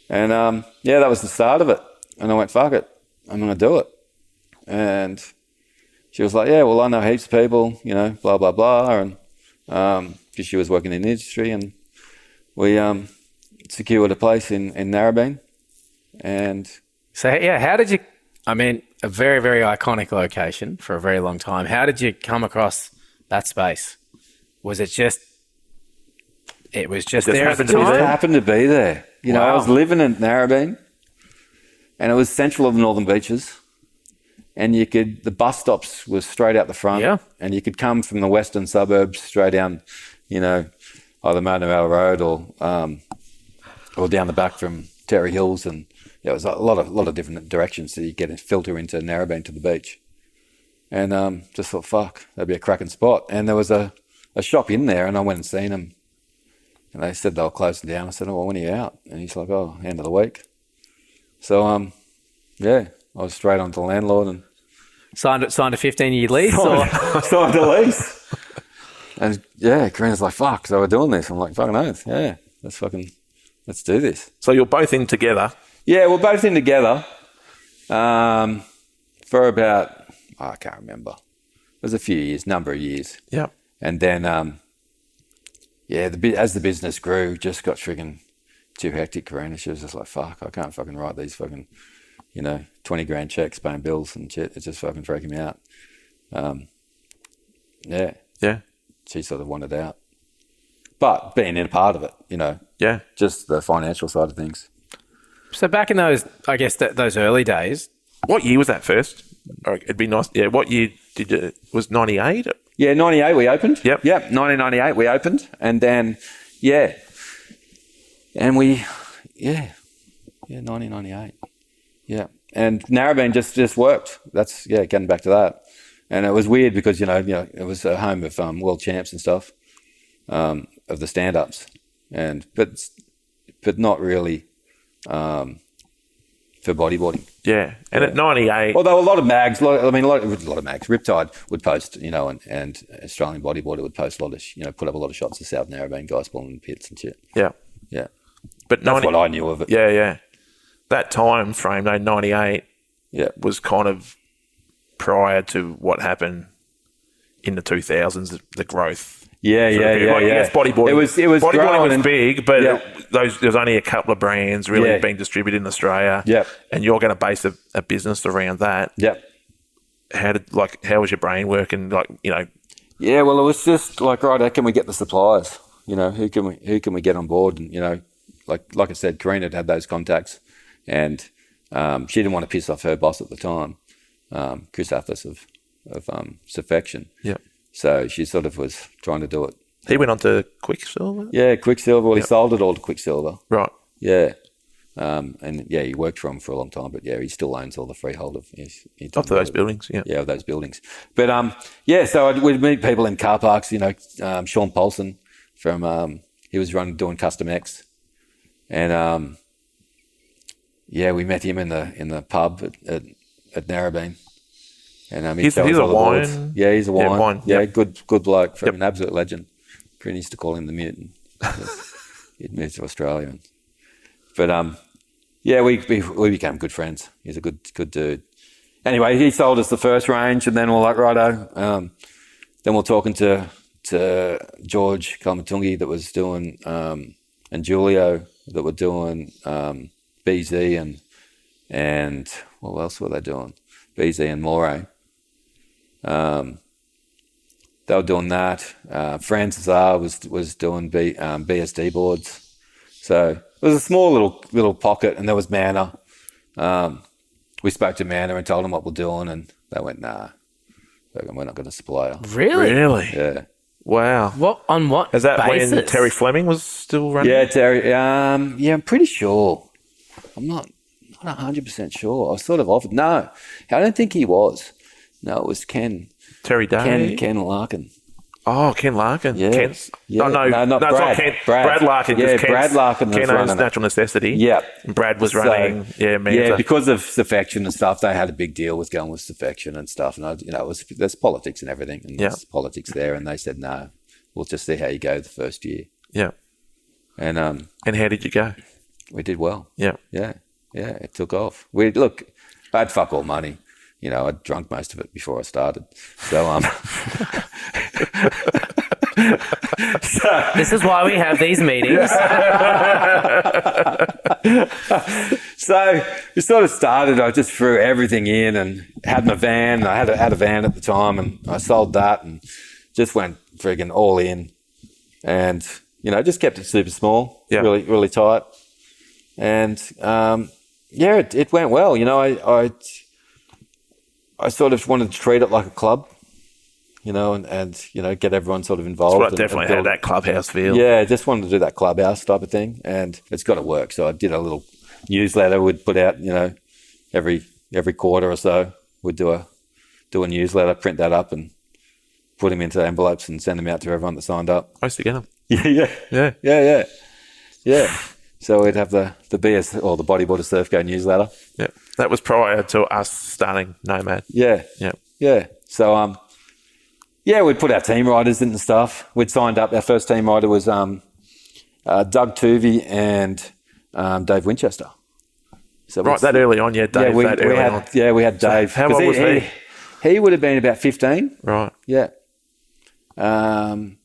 And, yeah, that was the start of it. And I went, fuck it, I'm going to do it. And... she was like, "Yeah, well, I know heaps of people, you know, blah, blah, blah." And because she was working in the industry, and we secured a place in Narrabeen. And so, yeah, how did you, I mean, a very, very iconic location for a very long time. How did you come across that space? Was it just, it was just there at the time? It happened to be there. You know, I was living in Narrabeen, and it was central of the Northern Beaches. And the bus stops were straight out the front. Yeah. And you could come from the western suburbs straight down, you know, either Motorvale Road or down the back from Terry Hills. And yeah, it was a lot of different directions so you get a filter into Narrabeen to the beach. And just thought, fuck, that'd be a cracking spot. And there was a shop in there, and I went and seen them. And they said they were closing down. I said, "Oh, well, when are you out?" And he's like, "Oh, end of the week." So, yeah, I was straight onto the landlord and Signed a 15-year lease? Signed a lease. And yeah, Karina's like, "Fuck, so we're doing this." I'm like, "Fucking oath, yeah, let's do this." So you're both in together? Yeah, we're both in together for about, I can't remember. It was a few years, number of years. Yeah. And then, as the business grew, just got friggin' too hectic. Karina, she was just like, "Fuck, I can't fucking write these fucking, you know, 20 grand checks, paying bills and shit. It's just fucking freaking me out." Yeah. She sort of wanted out. But being in a part of it, you know. Yeah. Just the financial side of things. So back in those, I guess, those early days. What year was that first? It'd be nice. Yeah. What year did you, was 98? Yeah, 98 we opened. Yep. 1998 we opened. And then, yeah. And 1998. Yeah. And Narrabeen just worked. That's, getting back to that. And it was weird because, you know, it was a home of world champs and stuff, of the stand-ups. But not really for bodyboarding. Yeah. And at 98... Although a lot of mags, a lot of mags. Riptide would post, you know, and Australian Bodyboarder would post a lot of, you know, put up a lot of shots of South Narrabeen guys pulling in pits and shit. Yeah. Yeah. But that's what I knew of it. Yeah. That time frame, though, 98, was kind of prior to what happened in the 2000s, the growth. Yeah. Yes, bodyboarding. It was bodyboarding was big, but there was only a couple of brands really being distributed in Australia. Yep. And you're going to base a business around that. Yep. How was your brain working? Like, you know. Yeah, well, it was just like, right, how can we get the suppliers? You know, who can we get on board? And, you know, like I said, Karina had those contacts. And she didn't want to piss off her boss at the time, Chris Athos of SurfCo. Yeah. So she sort of was trying to do it. He went on to Quicksilver? Yeah, Quicksilver. Well, he sold it all to Quicksilver. Right. Yeah. He worked for him for a long time, but he still owns all the freehold of those buildings, of those buildings. But so we'd meet people in car parks. You know, Sean Paulson from he was doing Custom X, and we met him in the pub at Narrabeen, and he's a wine. Yeah, he's a wine. Yeah, wine. Yeah, good bloke, an absolute legend. Pretty used to call him the Mutant. He'd moved to Australia, but we became good friends. He's a good dude. Anyway, he sold us the first range, and then we're like, righto. Then we're talking to George Kalmatungi that was doing and Julio that were doing BZ and what else were they doing? BZ and Moray. They were doing that. Francis R was doing BSD boards. So it was a small little pocket, and there was Manor. We spoke to Manor and told them what we're doing, and they went, "Nah, we're not going to supply you." Really? Yeah. Wow. What on what Is that basis? when Terry Fleming was still running? Yeah, Terry. Yeah, I'm pretty sure. I'm not 100% sure. I was sort of offered. No, I don't think he was. No, it was Ken. Terry Day? Ken Larkin. Oh, Ken Larkin. Yeah. Ken's, Yeah. Oh, no, not it's Brad. not Ken. Brad. Larkin. Yeah, Ken's, Brad Larkin was Ken running owns it. Natural Necessity. Yeah. And Brad was running, Manta. Yeah, because of Surfection and stuff, they had a big deal with going with Surfection and stuff. And, there's politics and everything. And there's politics there. And they said, no, we'll just see how you go the first year. Yeah. And how did you go? we did well. Yeah. Yeah, it took off. I had fuck all money. I'd drunk most of it before I started. So, This is why we have these meetings. So we sort of started. I just threw everything in and had my van. I had a van at the time, and I sold that and just went friggin' all in, and just kept it super small, really, really tight, and it went well. I sort of wanted to treat it like a club, and get everyone sort of involved. So it definitely had that clubhouse feel. Yeah, just wanted to do that clubhouse type of thing, and it's got to work. So I did a little newsletter we'd put out, every quarter or so. We'd do a newsletter, print that up, and put them into envelopes and send them out to everyone that signed up. I used to get them. Yeah. So we'd have the BS or the Bodyboarders Surf Co newsletter. Yeah, that was prior to us starting Nomad. Yeah. So we'd put our team riders in and stuff. We'd signed up. Our first team rider was Doug Tuvey and Dave Winchester. So that early on, Dave. We had Dave. So how old was he? He would have been about 15. Right. Yeah. And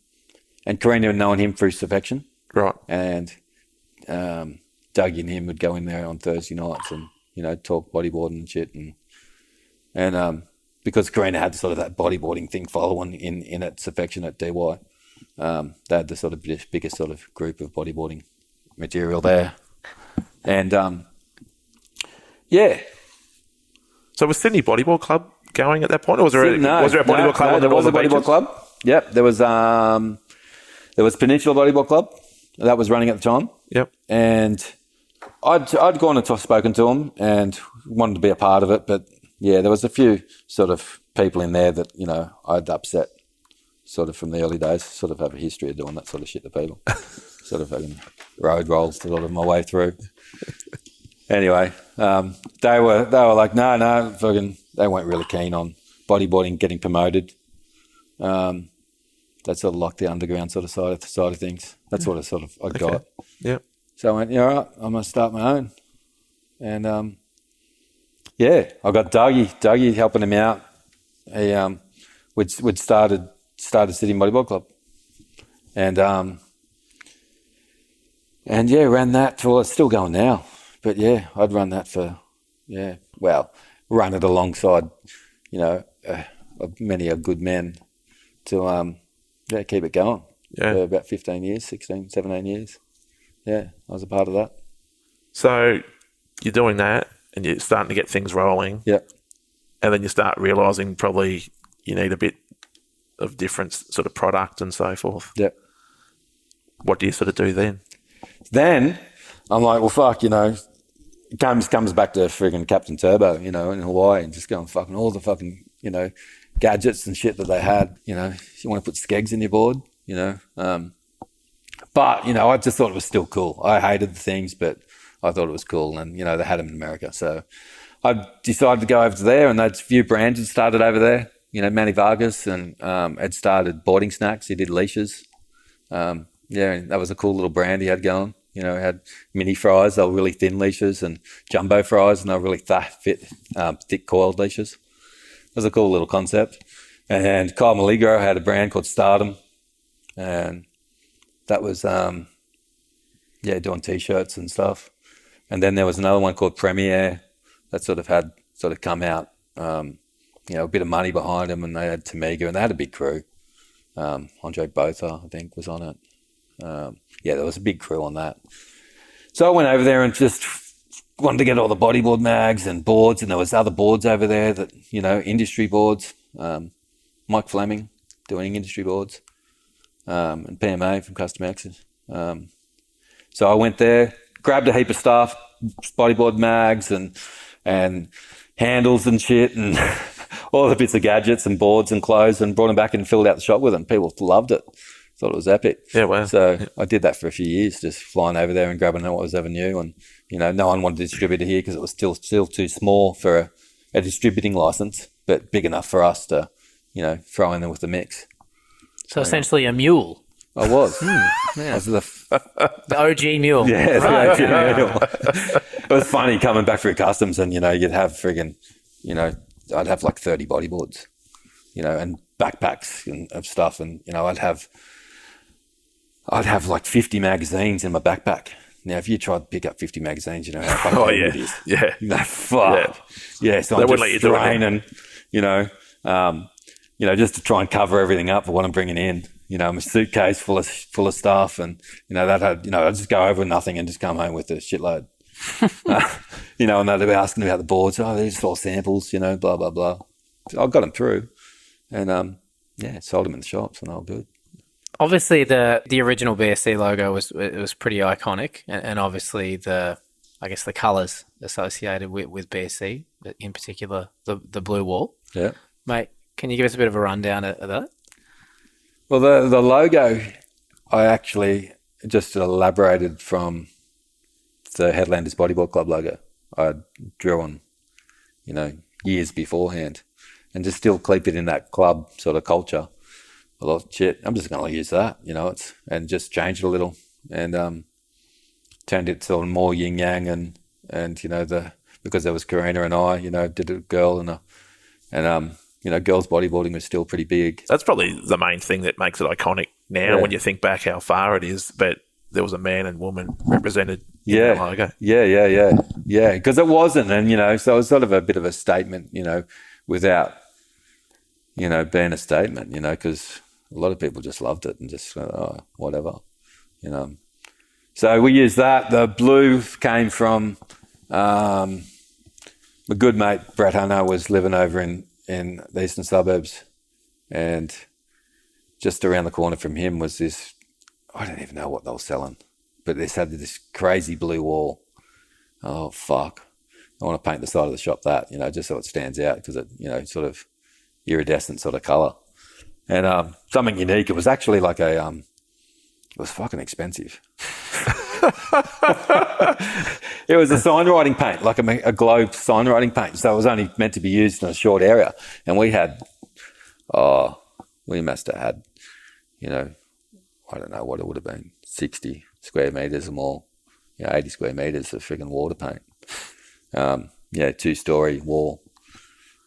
Karina had known him through Surfection. Right. And Doug and him would go in there on Thursday nights and talk bodyboarding and shit, and because Karina had sort of that bodyboarding thing following in at Surfection at DY, they had the sort of biggest sort of group of bodyboarding material there, and So was Sydney Bodyboard Club going at that point, or was there a bodyboard club? No, there was a bodyboard club. Yep, there was Peninsula Bodyboard Club that was running at the time. Yep, and I'd gone and spoken to them and wanted to be a part of it, but there was a few sort of people in there that I'd upset, sort of from the early days. Sort of have a history of doing that sort of shit to people, sort of having road rolls to sort of my way through. Anyway, they were like, no, fucking, they weren't really keen on bodyboarding getting promoted. That's sort of like the underground sort of side of things. That's what I got. Yeah. So I went, all right, I'm going to start my own. And, I got Dougie helping him out. He, we'd started City Bodyboard Club. And ran that for, it's still going now. But I'd run that for, run it alongside, many a good men to, keep it going. Yeah. For about 15 years, 16, 17 years. Yeah, I was a part of that. So you're doing that and you're starting to get things rolling. Yep. And then you start realising probably you need a bit of different sort of product and so forth. Yep. What do you sort of do then? Then I'm like, well, fuck, it comes back to friggin' Captain Turbo, in Hawaii, and just going fucking all the fucking, gadgets and shit that they had, you want to put skegs in your board, But, I just thought it was still cool. I hated the things, but I thought it was cool. And, they had them in America. So I decided to go over to there, and there's a few brands that started over there. Manny Vargas and had started Boarding Snacks. He did leashes. And that was a cool little brand he had going. He had mini fries. They were really thin leashes, and jumbo fries, and they were really thick coiled leashes. It was a cool little concept. And Kyle Maligro had a brand called Stardom. And that was doing T-shirts and stuff. And then there was another one called Premiere that sort of come out, a bit of money behind them, and they had Tamiga, and they had a big crew. Andre Botha, I think, was on it. There was a big crew on that. So I went over there and just wanted to get all the bodyboard mags and boards, and there was other boards over there that, industry boards. Mike Fleming doing industry boards, and PMA from Custom X's. So I went there, grabbed a heap of stuff, bodyboard mags and handles and shit and all the bits of gadgets and boards and clothes, and brought them back and filled out the shop with them. People loved it. Thought it was epic. Yeah, wow. So I did that for a few years, just flying over there and grabbing what was ever new. And, no one wanted to distribute it here because it was still too small for a distributing license, but big enough for us to, throw in there with the mix. So essentially a mule. I was. I was The OG mule. Yeah, the OG mule. It was funny coming back through customs and, you'd have friggin', I'd have like 30 bodyboards, and backpacks and of stuff. And, I'd have like 50 magazines in my backpack. Now, if you try to pick up 50 magazines, you know how fucking it is. Yeah. Fuck. Yeah, so I'm just straining, just to try and cover everything up for what I'm bringing in. My suitcase full of stuff, and that had I'd just go over with nothing and just come home with a shitload. And they'd be asking about the boards. Oh, they're just all samples, blah blah blah. So I got them through, and sold them in the shops, and all good. Obviously, the original BSC logo was pretty iconic, and obviously the colours associated with BSC, in particular the blue wall. Yeah, mate, can you give us a bit of a rundown of that? Well, the logo, I actually just elaborated from the Headlanders Bodyboard Club logo. I drew on, years beforehand, and just still keep it in that club sort of culture. A lot of shit. I'm just going to use that, and just change it a little, and turned it sort of more yin yang, and because there was Karina and I, did a girl and girls bodyboarding was still pretty big. That's probably the main thing that makes it iconic now when you think back how far it is, but there was a man and woman represented in the logo. Yeah, because it wasn't, and so it was sort of a bit of a statement, without being a statement, because a lot of people just loved it and just whatever, So we used that. The blue came from my good mate Brett Hunter was living over in the eastern suburbs, and just around the corner from him was this, I don't even know what they were selling, but they had this crazy blue wall. Oh fuck, I want to paint the side of the shop that, just so it stands out, because it, sort of iridescent sort of colour, and something unique. It was actually like it was fucking expensive. It was a sign writing paint, like a globe sign writing paint. So it was only meant to be used in a short area. And we must have had, I don't know what it would have been, 60 square metres or more, 80 square metres of friggin' water paint. 2-story wall.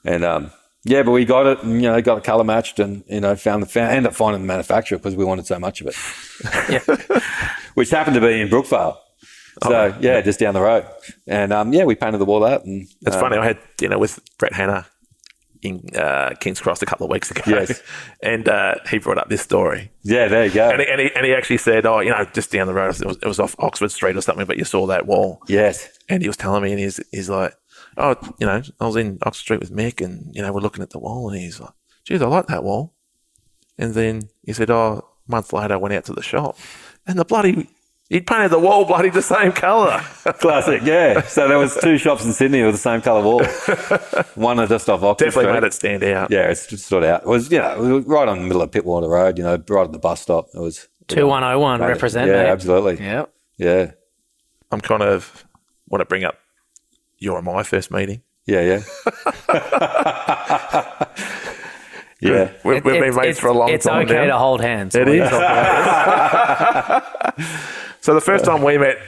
And, but we got it and, got it colour matched and, ended up finding the manufacturer because we wanted so much of it. Which happened to be in Brookvale. So, just down the road. And, we painted the wall out. And it's funny, I had dinner with Brett Hanna in King's Cross a couple of weeks ago. Yes. And he brought up this story. Yeah, there you go. And he actually said, just down the road, it was off Oxford Street or something, but you saw that wall. Yes. And he was telling me, and he's like, I was in Oxford Street with Mick, and, we're looking at the wall, and he's like, geez, I like that wall. And then he said, a month later, I went out to the shop, and he'd painted the wall bloody the same colour. Classic, yeah. So there was 2 shops in Sydney with the same colour wall. One just off Oxford Definitely Street. made it stand out. Yeah, it stood out. It was, it was right on the middle of Pittwater Road, right at the bus stop. It was 2101 represent. Yeah, mate. absolutely. Yeah. Yeah. I'm kind of want to bring up your and my first meeting. Yeah. Yeah. We've been mates for a long time. It's okay to hold hands. It is. So the first time we met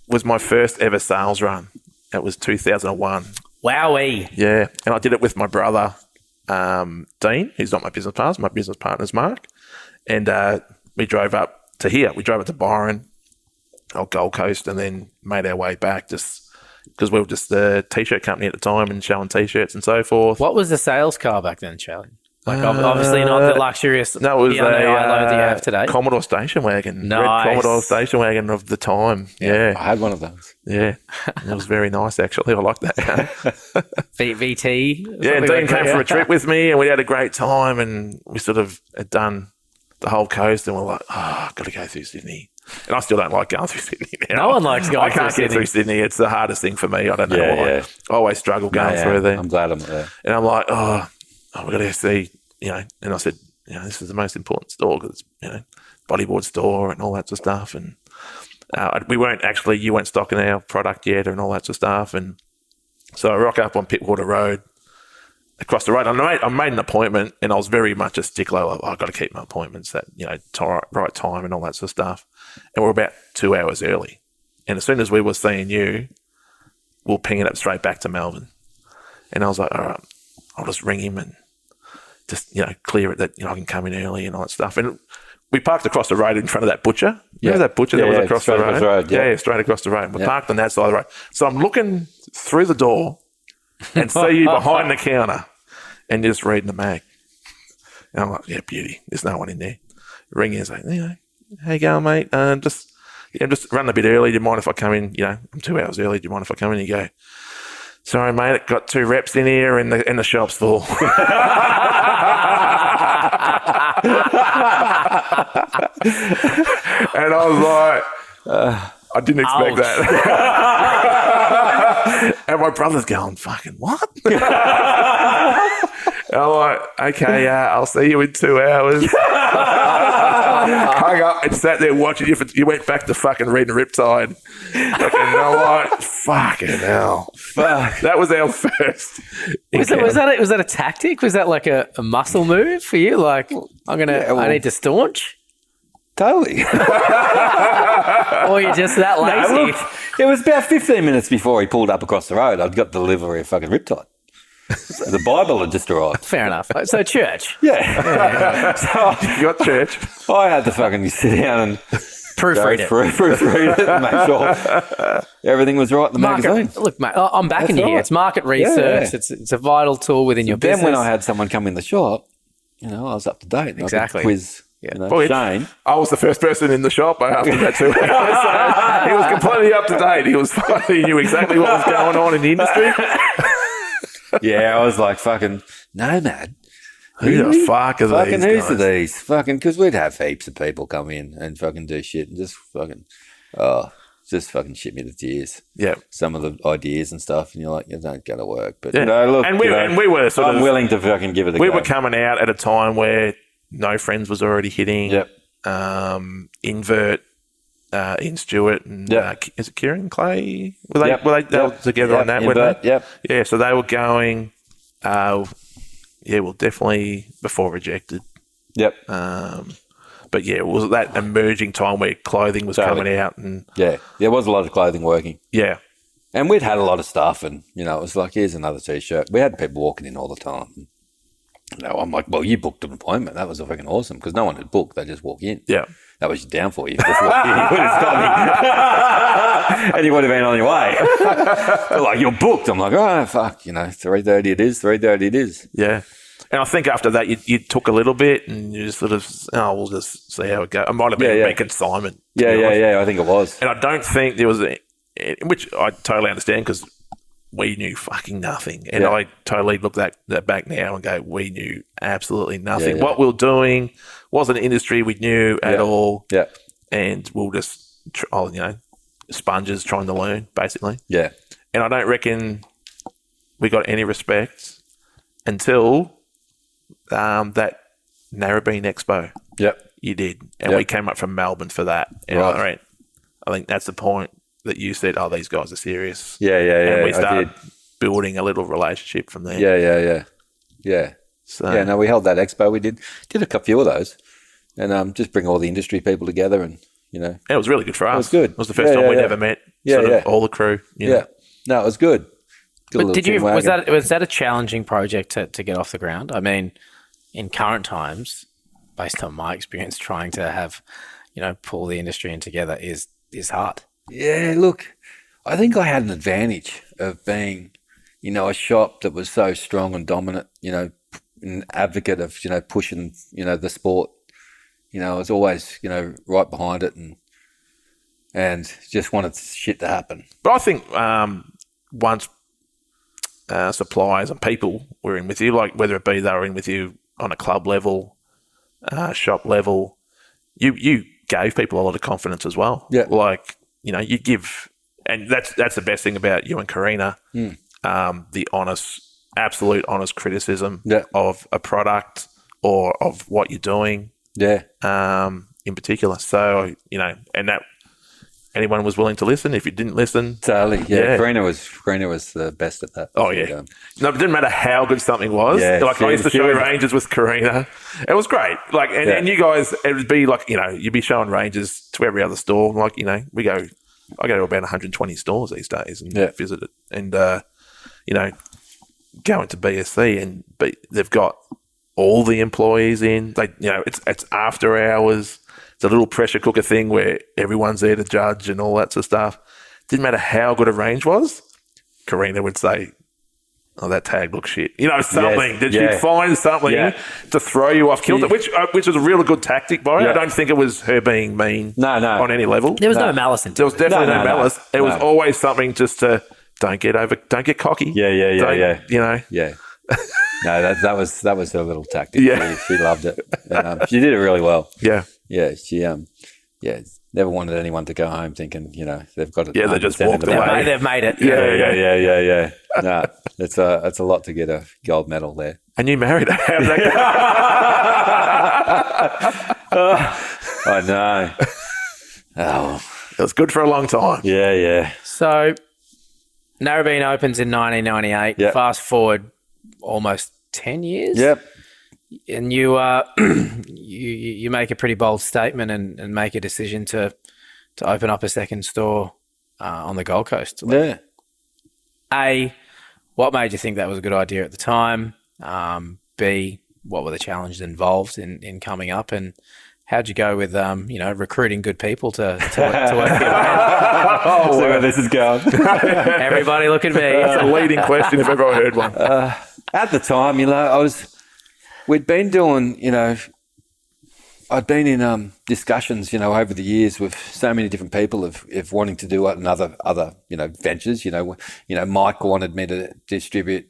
was my first ever sales run. It was 2001. Wowee. Yeah. And I did it with my brother, Dean, who's not my business partner. My business partner's Mark. And we drove up to here. We drove up to Byron. Gold Coast, and then made our way back just because we were just the T-shirt company at the time and showing T-shirts and so forth. What was the sales car back then, Charlie? Like obviously not the luxurious No, it was high load that you have today. Commodore station wagon. Nice. Red Commodore station wagon of the time. Yeah. I had one of those. Yeah. It was very nice, actually. I like that. VT? Yeah, and Dean came for a trip with me and we had a great time, and we sort of had done the whole coast and we're like, I've got to go through Sydney. And I still don't like going through Sydney now. No one likes going through I can't get through Sydney. It's the hardest thing for me. I don't know why. Yeah. I always struggle going through there. I'm glad I'm there. And I'm like, we've got to see, and I said, this is the most important store because it's, bodyboard store and all that sort of stuff. And you weren't stocking our product yet and all that sort of stuff. And so I rock up on Pittwater Road across the road. I made an appointment and I was very much a stickler. I've got to keep my appointments at, right time and all that sort of stuff. And we're about 2 hours early. And as soon as we were seeing you, we'll ping it up straight back to Melbourne. And I was like, all right, I'll just ring him and just, clear it that, I can come in early and all that stuff. And we parked across the road in front of that butcher. Remember that butcher that was across the road? Yeah, straight across the road. We parked on that side of the road. So I'm looking through the door and see you behind the counter and just reading the mag. And I'm like, yeah, beauty. There's no one in there. Ring in and say, how you going, mate? Just running a bit early. Do you mind if I come in? I'm 2 hours early. Do you mind if I come in? And you go, sorry, mate, it got 2 reps in here and the shop's full. And I was like, I didn't expect that. And my brother's going, fucking what? And I'm like, okay, I'll see you in 2 hours. Hung up and sat there watching you. You went back to fucking reading Riptide. And I'm like, fucking hell. Fuck. That was our first. Was that a tactic? Was that like a muscle move for you? Like, I need to staunch? Totally. Or you're just that lazy? No, look, it was about 15 minutes before he pulled up across the road. I'd got delivery of fucking Riptide. The Bible had just arrived. Fair enough. So church. Yeah. So you got church. I had to fucking sit down and proofread it. Proofread it and make sure everything was right in the magazine. Look, mate, I'm backing you here. It's market research. Yeah. It's a vital tool within your business. Then when I had someone come in the shop, I was up to date. Exactly. I could quiz Shane. I was the first person in the shop after that too. So he was completely up to date. He knew exactly what was going on in the industry. Yeah, I was like, fucking Nomad. Who the fuck are fucking these who's guys? These? Fucking, because we'd have heaps of people come in and fucking do shit and just fucking, shit me to tears. Yeah. Some of the ideas and stuff, and you're like, it ain't going to work. But, look. And we were sort of. I'm willing to fucking give it a go. We were coming out at a time where No Friends was already hitting. Yep. Invert, Ian Stewart, and is it Kieran Clay? Were they were together on that? Invert, weren't they? Yeah, so they were going, definitely before Rejected. Yep. But yeah, it was that emerging time where clothing was coming out. And yeah, there was a lot of clothing working. Yeah. And we'd had a lot of stuff and, it was like, here's another T-shirt. We had people walking in all the time. I'm like, well, you booked an appointment. That was fucking awesome because no one had booked. They just walk in. Yeah. That was your downfall. You just walked in. You would have stopped me. And you would have been on your way. They're like, you're booked. I'm like, oh, fuck. 3:30 it is. 3:30 it is. Yeah. And I think after that, you took a little bit and you just sort of, we'll just see how it goes. It might have been a consignment. Yeah, I think it was. And I don't think there was, which I totally understand because we knew fucking nothing. And I totally look that back now and go, we knew absolutely nothing. What we were doing wasn't an industry we knew at all. Yeah. And we'll just, sponges trying to learn, basically. Yeah. And I don't reckon we got any respect until that Narrabeen Expo. Yep. You did. And we came up from Melbourne for that. And I think that's the point that you said, these guys are serious. Yeah. And we started building a little relationship from there. Yeah. So, we held that expo. We did a few of those. And just bring all the industry people together and, And it was really good for us. It was good. It was the first time we'd ever met all the crew. Yeah. No, it was good. But was that a challenging project to get off the ground? I mean, in current times, based on my experience, trying to have, pull the industry in together is is hard. Yeah, look, I think I had an advantage of being, a shop that was so strong and dominant, an advocate of, pushing, the sport. I was always, right behind it and just wanted shit to happen. But I think once suppliers and people were in with you, like whether it be they were in with you on a club level, shop level, you gave people a lot of confidence as well. Yeah. Like, you give, and that's the best thing about you and Karina, the absolute honest criticism of a product or of what you're doing. Yeah. In particular. So, and that anyone was willing to listen. If you didn't listen. Totally. Yeah. Karina was the best at that. Oh, yeah. No, it didn't matter how good something was. Yeah, like, I used to show ranges with Karina. It was great. Like, and you guys, it would be like, you'd be showing ranges to every other store. Like, I go to about 120 stores these days and visit it. And, go into BSC and they've got all the employees in. They, it's after hours. It's a little pressure cooker thing where everyone's there to judge and all that sort of stuff. Didn't matter how good a range was. Karina would say, "Oh, that tag looks shit." Something. Did she find something to throw you off kilter? Which was a really good tactic, Barry. I don't think it was her being mean. No. On any level. There was no malice in it. There was definitely no malice. It was always something just to don't get cocky. Yeah. Yeah. No, that was her little tactic. Yeah. She loved it. And, she did it really well. Yeah. Yeah. She never wanted anyone to go home thinking, they've got it. Yeah, they just walked away. They've made it. Yeah. No, it's a lot to get a gold medal there. And you married her. How'd that go? I know. Oh, it was good for a long time. Yeah. So, Narrabeen opens in 1998. Yep. Fast forward almost 10 years. Yep. And you you make a pretty bold statement and make a decision to open up a second store on the Gold Coast. Yeah. A, what made you think that was a good idea at the time? B, what were the challenges involved in coming up? And how'd you go with recruiting good people to work here? See where this is going. Everybody look at me. It's a leading question if ever I heard one. At the time, we'd been doing, I'd been in discussions, over the years with so many different people of wanting to do other ventures. Mike wanted me to distribute,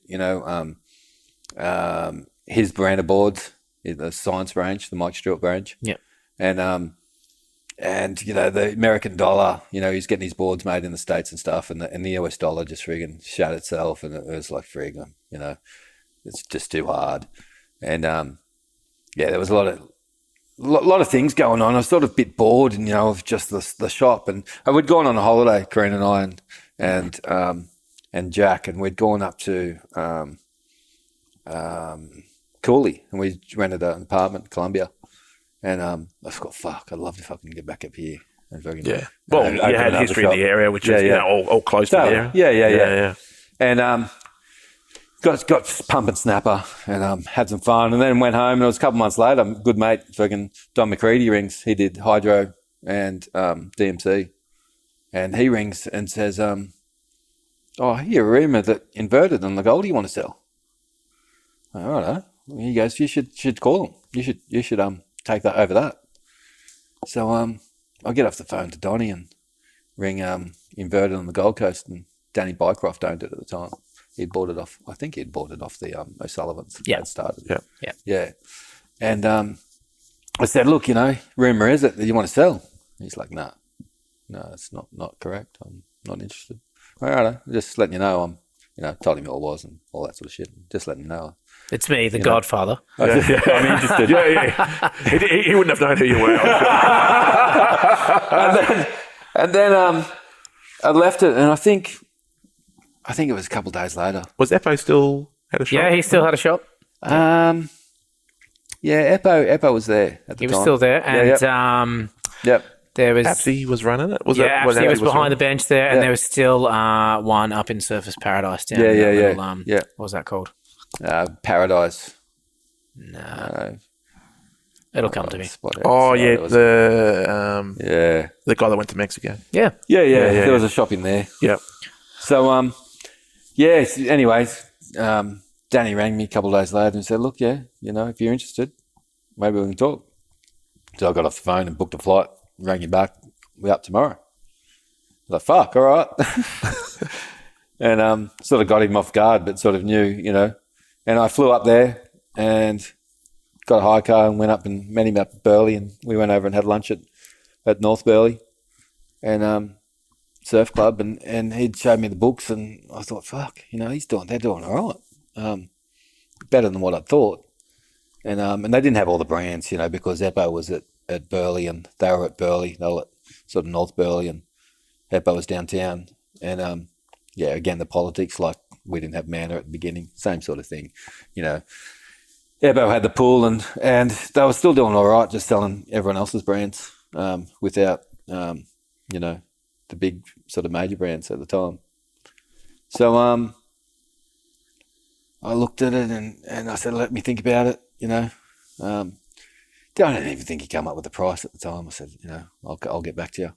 his brand of boards, the Science range, the Mike Stewart range. Yeah. And the American dollar, he's getting his boards made in the States and stuff, and the US dollar just friggin' shut itself, and it was like friggin', it's just too hard. And there was a lot of things going on. I was sort of a bit bored, of just the shop. And we'd gone on a holiday, Karina and I and Jack, and we'd gone up to Cooley, and we rented an apartment in Columbia. And I thought, fuck, I'd love to fucking get back up here. And well, you had history in the area, which is all close to the area. Yeah. And got pump and snapper and had some fun, and then went home. And it was a couple months later, good mate, fucking Don McCready rings. He did hydro and DMC, and he rings and says, "Oh, I hear a rumor that inverted on the Goldie you want to sell." All right, he goes, "You should call him. You should take that over that." So I get off the phone to Donnie and ring inverted on the Gold Coast, and Danny Bycroft owned it at the time. He bought it off. I think he'd bought it off the O'Sullivans. Yeah. That started. Yeah. And I said, "Look, rumor is it that you want to sell?" He's like, "No, it's not correct. I'm not interested." All right, just letting you know. I'm, told him who I was and all that sort of shit. Just letting you know. It's me, the Godfather. I'm interested. Yeah. He wouldn't have known who you were. and then I left it, and I think it was a couple of days later. Was Eppo still had a shop? Yeah, he still had a shop. Eppo was there at the time. He was still there, and there was Apsy was running it. Apsy was behind the bench there, and there was still one up in Surfers Paradise down. What was that called? Paradise. No. It'll come to me. Oh, yeah, the Yeah. the guy that went to Mexico. Yeah. Yeah. There was a shop in there. Yep. So, anyways, Danny rang me a couple of days later and said, look, if you're interested, maybe we can talk. So I got off the phone and booked a flight, rang you back, we're up tomorrow. I was like, fuck, all right. And sort of got him off guard, but sort of knew, And I flew up there and got a hire car and went up and met him up at Burleigh, and we went over and had lunch at North Burleigh and surf club, and he'd showed me the books, and I thought, fuck, they're doing all right. Better than what I thought. And they didn't have all the brands, because Eppo was at Burleigh, and they were at Burleigh. They were at sort of North Burleigh, and Eppo was downtown. And again, the politics, like we didn't have Manor at the beginning, same sort of thing. Eppo had the pool, and they were still doing all right, just selling everyone else's brands without, the big sort of major brands at the time. So I looked at it and I said, let me think about it, I don't even think he came up with the price at the time. I said, I'll get back to you.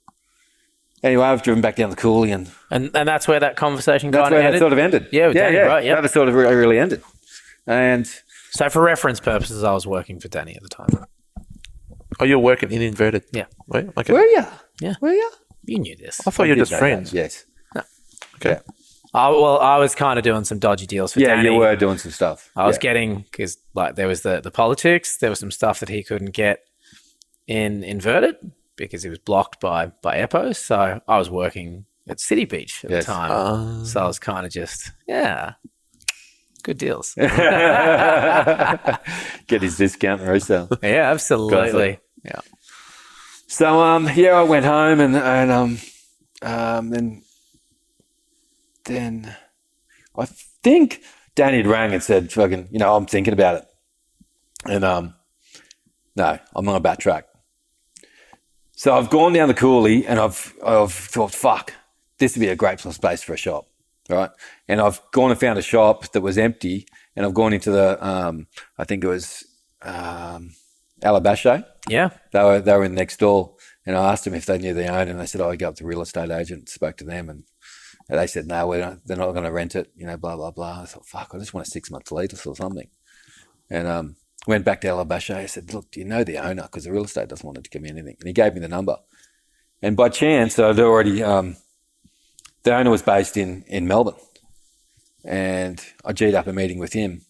Anyway, I've driven back down the Cooley, and that's where that conversation kind of ended. ended? That sort of ended. Yeah, with Danny, right? Yeah. That sort of really ended. And so for reference purposes, I was working for Danny at the time. Oh, you're working in Inverted? Yeah. Wait, okay. Were you? Yeah. Were you? You knew this. I thought you were just friends. Yes. No. Okay. Yeah. I was kind of doing some dodgy deals for Danny. Yeah, you were doing some stuff. I was getting, because there was the politics, there was some stuff that he couldn't get in Inverted because he was blocked by Eppo. So I was working at City Beach at the time. So I was kind of just, good deals. Get his discount and resale. Yeah, absolutely. Yeah. So I went home and then I think Danny had rang and said, fucking, I'm thinking about it. And no, I'm on a backtrack. So I've gone down the Cooley and I've thought, fuck, this would be a great space for a shop, right? And I've gone and found a shop that was empty, and I've gone into the I think it was Alabache. Yeah. They were in next door, and I asked them if they knew the owner, and they said, I go up to the real estate agent, spoke to them, and they said, no, they're not going to rent it, blah, blah, blah. I thought, fuck, I just want a 6-month lease or something. And went back to Alabache. I said, look, do you know the owner? Because the real estate doesn't want it to give me anything. And he gave me the number. And by chance, I'd already, the owner was based in Melbourne. And I G'd up a meeting with him.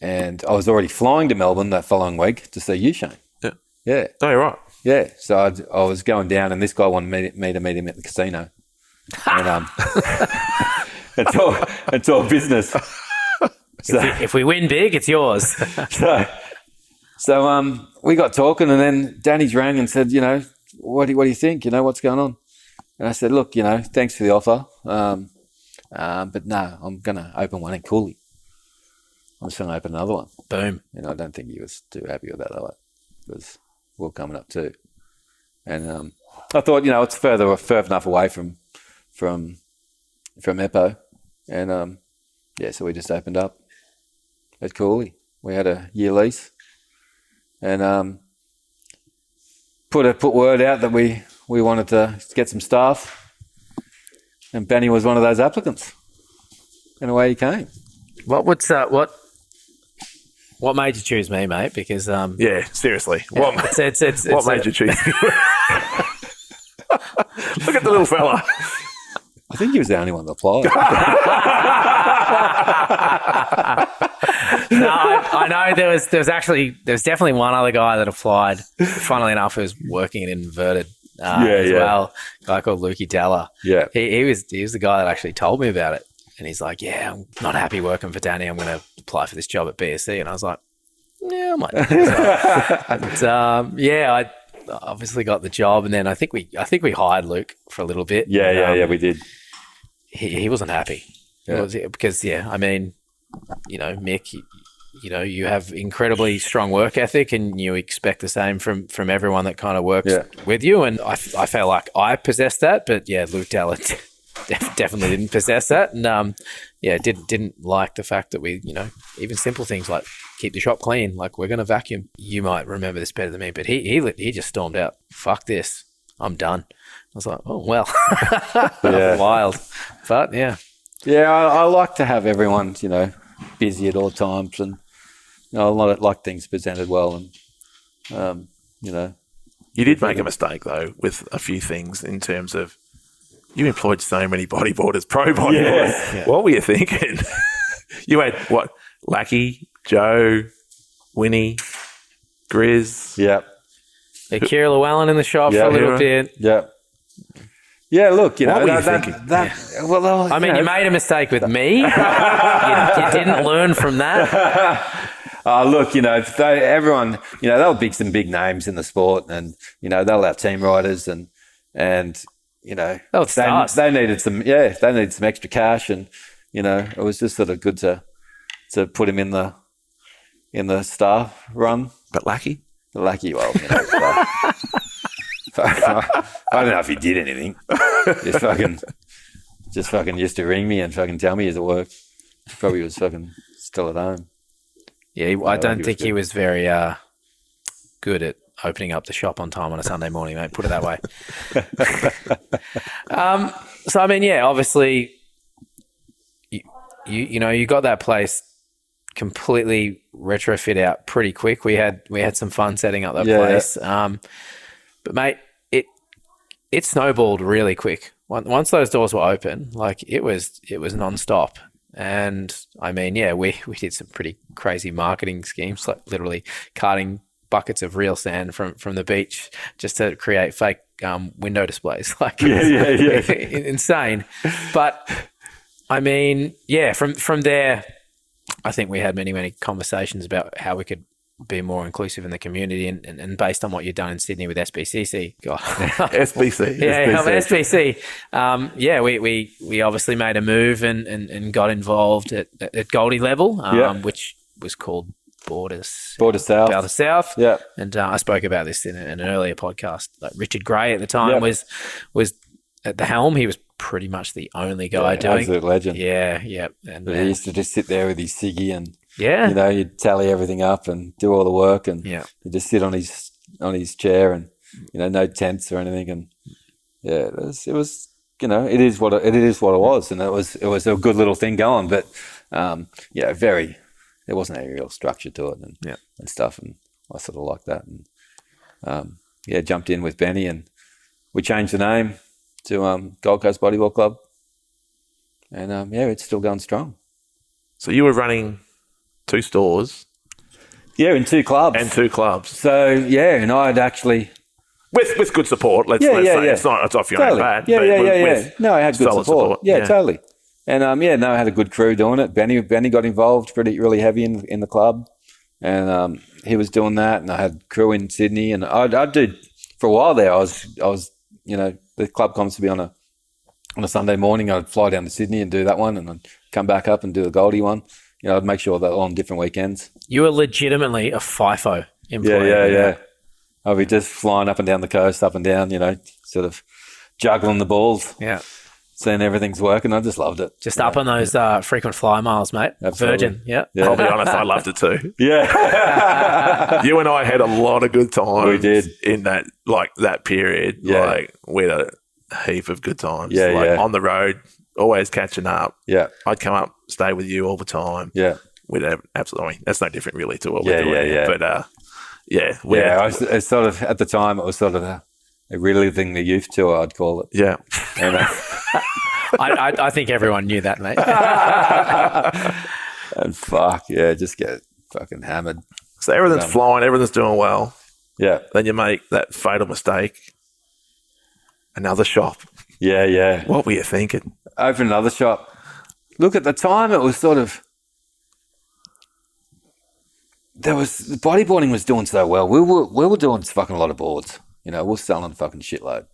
And I was already flying to Melbourne that following week to see you, Shane. Yeah. Yeah. Oh, you're right. Yeah. So I was going down, and this guy wanted me to meet him at the casino. And it's all business. So, if we win big, it's yours. So we got talking, and then Danny's rang and said, what do you think? What's going on? And I said, look, thanks for the offer. But no, I'm going to open one in Cooley. I'm just going to open another one. Boom. I don't think he was too happy with that, though. Because we're coming up too. And I thought, it's further enough away from Eppo. And so we just opened up at Cooley. We had a year lease, and put word out that we wanted to get some staff, and Benny was one of those applicants, and away he came. What made you choose me, mate? Because yeah, seriously, what made you choose me? Look at the little fella. I think he was the only one that applied. No, I know there was definitely one other guy that applied. Funnily enough, who was working in Inverted as well. A guy called Lukey Della. Yeah. He was the guy that actually told me about it. And he's like, yeah, I'm not happy working for Danny. I'm going to apply for this job at BSC. And I was like, yeah, I might. I obviously got the job. And then I think we hired Luke for a little bit. Yeah, we did. He wasn't happy. Yeah. Because Mick, you have incredibly strong work ethic, and you expect the same from everyone that kind of works with you. And I feel like I possess that, but yeah, Luke Dallett definitely didn't possess that. And didn't like the fact that we, even simple things like keep the shop clean, like we're going to vacuum. You might remember this better than me, but he just stormed out. Fuck this, I'm done. I was like, oh well, wild, but yeah. Yeah, I like to have everyone, busy at all times, and I like things presented well, and You did make a mistake though with a few things in terms of you employed so many bodyboarders, pro bodyboarders. Yeah. What were you thinking? You had what? Lackey, Joe, Winnie, Grizz. yeah, Kira Llewellyn in the shop for a little bit. yeah. Yeah, look, What were you thinking? Well, You made a mistake with me. you didn't learn from that. Look, everyone, they were some big names in the sport, and they were our team riders, and stars. they needed some extra cash, and it was just sort of good to put him in the staff run. But Lackey? The Lackey, well, I don't know if he did anything. Just fucking used to ring me and fucking tell me he's at work. Probably was fucking still at home. Yeah, I don't think he was very good at opening up the shop on time on a Sunday morning, mate. Put it that way. So I mean, yeah, obviously, you got that place completely retrofit out pretty quick. We had some fun setting up that place. But mate, it snowballed really quick. Once those doors were open, like it was nonstop. And I mean, yeah, we did some pretty crazy marketing schemes, like literally carting buckets of real sand from the beach just to create fake window displays. Like insane. But I mean, yeah, from there, I think we had many conversations about how we could be more inclusive in the community, and based on what you've done in Sydney with SBCC. God. SBC. We obviously made a move and got involved at Goldie level, which was called Boarders South. Yeah. And I spoke about this in an earlier podcast. Like Richard Gray at the time was at the helm. He was pretty much the only guy doing. Absolute legend. Yeah, yeah. And he used to just sit there with his ciggy and you'd tally everything up and do all the work, and he'd just sit on his chair, and no tents or anything, and it was it is what it was, and it was a good little thing going, but there wasn't any real structure to it, and stuff, and I sort of liked that, and jumped in with Benny, and we changed the name to Gold Coast Bodyboard Club, and it's still going strong. So you were running 2 stores. Yeah, in 2 clubs. And 2 clubs. So, and I'd actually... With good support, let's say. It's not off your own bat. No, I had good support. Yeah, totally. And, I had a good crew doing it. Benny got involved really heavy in the club. And he was doing that. And I had crew in Sydney. And I'd do... For a while there, I was the club comes to be on a Sunday morning. I'd fly down to Sydney and do that one. And I'd come back up and do the Goldie one. I'd make sure that on different weekends. You were legitimately a FIFO employee. Yeah. I'd be just flying up and down the coast, up and down, sort of juggling the balls. Yeah. Seeing everything's working. I just loved it. Just up on those frequent flyer miles, mate. Absolutely. Virgin, yeah. I'll be honest, I loved it too. Yeah. You and I had a lot of good times. We did. In that period. Yeah. Like, we had a heap of good times. Yeah, on the road, always catching up. Yeah. I'd come up, stay with you all the time. Yeah. We'd have, absolutely, that's no different really to what we're doing. Yeah. But, I was sort of, at the time, it was sort of a reliving the youth tour, I'd call it. Yeah. And, I think everyone knew that, mate. And just get fucking hammered. So everything's flying, everything's doing well. Yeah. Then you make that fatal mistake. Another shop. Yeah. What were you thinking? Open another shop. Look, at the time, it was sort of... bodyboarding was doing so well. We were doing fucking a lot of boards. We were selling fucking shitload.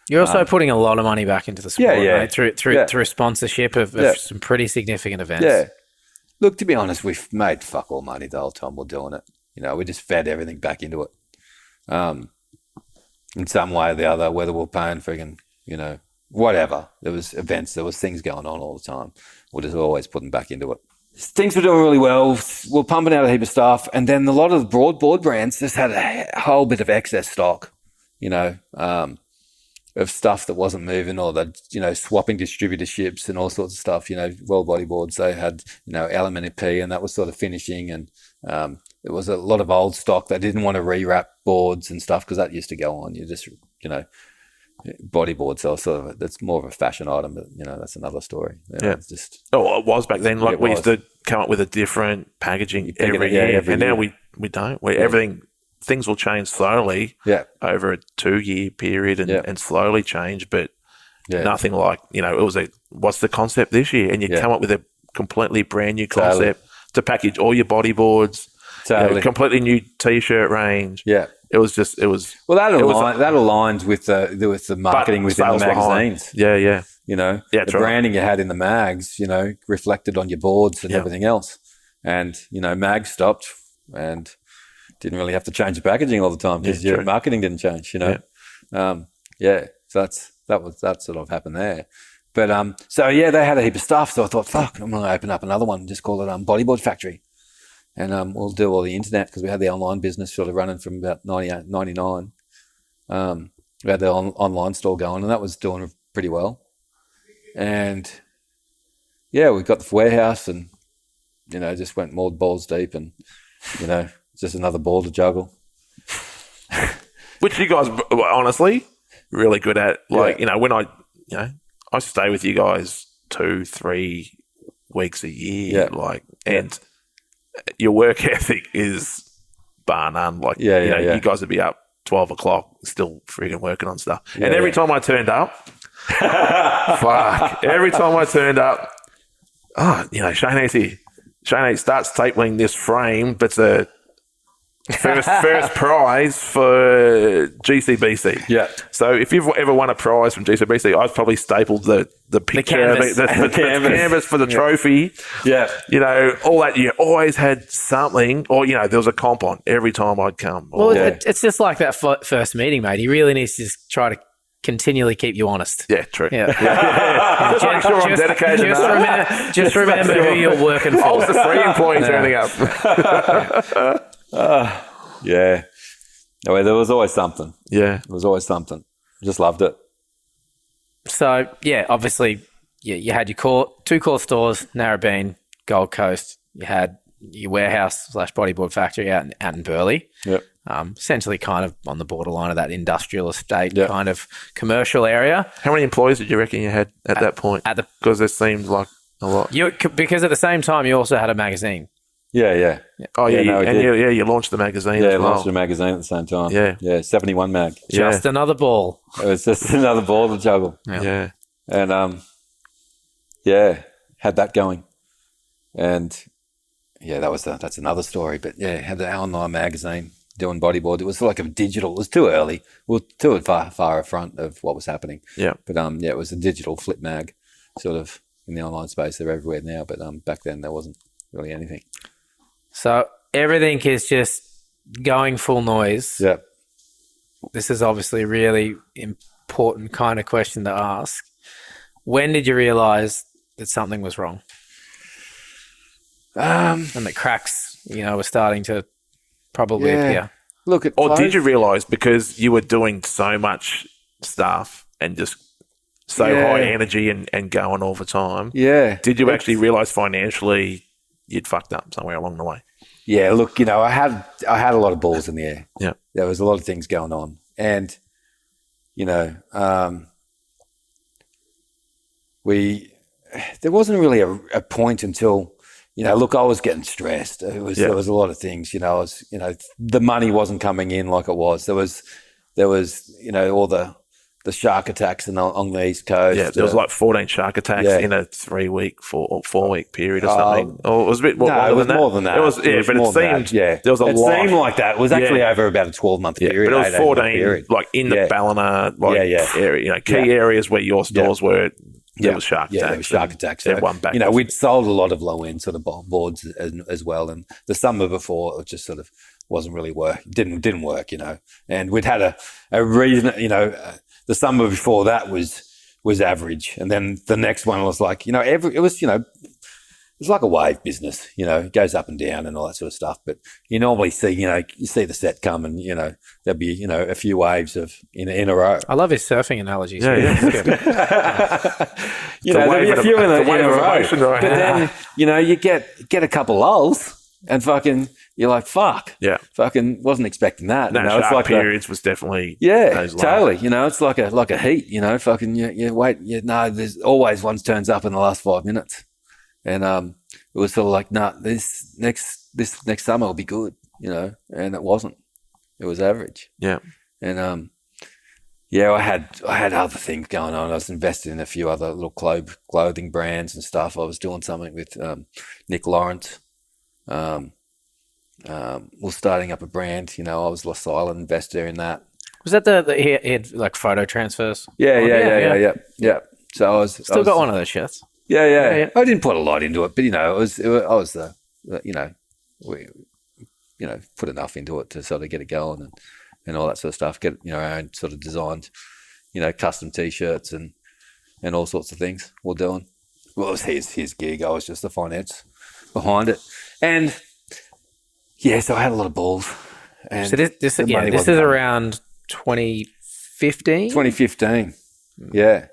You're also putting a lot of money back into the sport, mate, through sponsorship of some pretty significant events. Yeah. Look, to be honest, we've made fuck all money the whole time we're doing it. We just fed everything back into it. In some way or the other, whether we're paying friggin', whatever. There was events, there was things going on all the time. We're just always putting back into it. Things were doing really well. We're pumping out a heap of stuff. And then a lot of the board brands just had a whole bit of excess stock, of stuff that wasn't moving, or that, swapping distributorships and all sorts of stuff. World Bodyboards, they had, LMNP, and that was sort of finishing. And there was a lot of old stock. They didn't want to rewrap boards and stuff because that used to go on. You just, bodyboards are sort of, that's more of a fashion item, but that's another story. It's just, it was back then. Like we used to come up with a different packaging every year, and now we don't. Things will change slowly over a 2-year period and slowly change, but nothing like it was what's the concept this year, and you come up with a completely brand new concept to package all your bodyboards, completely new t-shirt range. It was well, that aligns with the marketing within the magazines. The branding you had in the mags, reflected on your boards and everything else. And mags stopped and didn't really have to change the packaging all the time because your marketing didn't change. So that sort of happened there. But they had a heap of stuff. So I thought, fuck, I'm going to open up another one and just call it Bodyboard Factory. And we'll do all the internet because we had the online business sort of running from about 98, 99. We had the online store going, and that was doing pretty well. And we got the warehouse and, just went more balls deep and, just another ball to juggle. Which you guys, honestly, really good at. Like, when I stay with you guys 2-3 weeks a year, and your work ethic is bar none. Like, you guys would be up 12 o'clock still freaking working on stuff. And every time I turned up, every time I turned up, Shane here. Shane starts stapling this frame, but it's a first prize for GCBC. Yeah. So if you've ever won a prize from GCBC, I've probably stapled the picture, the canvas for the trophy. Yeah. All that. You always had something, or, there was a comp on every time I'd come. Well, it's just like that first meeting, mate. He really needs to just try to continually keep you honest. Yeah, true. Yeah. Just make sure I'm dedicated. Just remember who you're working for. I was the free employee turning up. There was always something. Yeah. There was always something. Just loved it. So, obviously, you had your two core stores, Narrabeen, Gold Coast. You had your warehouse / bodyboard factory out in Burleigh. Yep. Essentially kind of on the borderline of that industrial estate kind of commercial area. How many employees did you reckon you had at that point? Because it seemed like a lot. Because at the same time, you also had a magazine. Yeah. Oh, you launched the magazine as well. Launched a magazine at the same time. Yeah. 71 mag. Just another ball. It was just another ball to juggle. Yeah. And, had that going. And, that's another story. But, had the online magazine doing bodyboard. It was like it was too early. We were too far front of what was happening. Yeah. But, it was a digital flip mag sort of in the online space. They're everywhere now. But back then there wasn't really anything. So everything is just going full noise. Yeah. This is obviously a really important kind of question to ask. When did you realise that something was wrong? And the cracks, were starting to probably appear. Look, did you realise because you were doing so much stuff and just so high energy and going all the time? Yeah. Did you actually realise financially you'd fucked up somewhere along the way? Yeah, look, I had a lot of balls in the air. Yeah. There was a lot of things going on. And, there wasn't really a point until, I was getting stressed. There was a lot of things, the money wasn't coming in like it was. There was, all the shark attacks on the East Coast. Yeah, there was like 14 shark attacks in a 3-week or 4-week period or something. Or it was a bit more, it was more than that. It was, but it seemed there was a lot. It seemed like that. It was actually over about a 12-month period. But it was 14, like in the Ballina area, key areas where your stores were. There was shark attacks. Yeah, there was shark attacks. Everyone back. We'd sold a lot of low-end sort of boards as well. And the summer before, it just sort of wasn't really didn't work, And we'd had a reason, the summer before that was was average. And then the next one was like, it was like a wave business, it goes up and down and all that sort of stuff. But you normally see, you see the set come and, there'll be, a few waves in a row. I love his surfing analogies. Yeah. There'll be a few in a row. Emotion, right? But then, you get a couple lulls and fucking, you're like, fuck. Yeah. Fucking wasn't expecting that. No, it's sharp like periods was definitely those lows. totally. It's like a heat, fucking you wait, there's always one turns up in the last 5 minutes. And it was sort of like, this next summer will be good, and it wasn't. It was average. Yeah. And I had other things going on. I was invested in a few other little clothing brands and stuff. I was doing something with Nick Lawrence. Was starting up a brand. I was a silent investor in that. Was that the he had like photo transfers? Yeah. So I was still got one of those shirts. Yeah. I didn't put a lot into it, but I was put enough into it to sort of get it going and all that sort of stuff. Get our own sort of designed, custom T-shirts and all sorts of things we're doing. Well, it was his gig. I was just the finance behind it, and so I had a lot of balls. And so this is around 2015. 2015, yeah.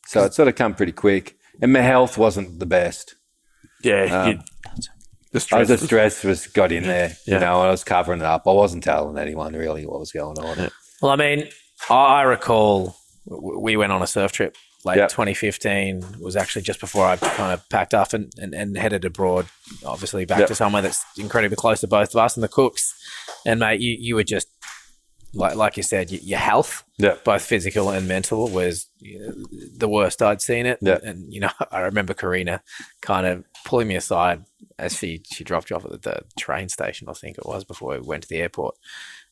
So it sort of come pretty quick. And my health wasn't the best. Yeah. The stress got in there. I was covering it up. I wasn't telling anyone really what was going on. Yeah. Well, I mean, I recall we went on a surf trip late 2015. It was actually just before I kind of packed up and headed abroad, obviously back to somewhere that's incredibly close to both of us and the Cooks. And, mate, you were just, like you said, your health, both physical and mental, was the worst I'd seen it. Yeah. And, I remember Karina kind of pulling me aside as she dropped you off at the train station, I think it was, before we went to the airport.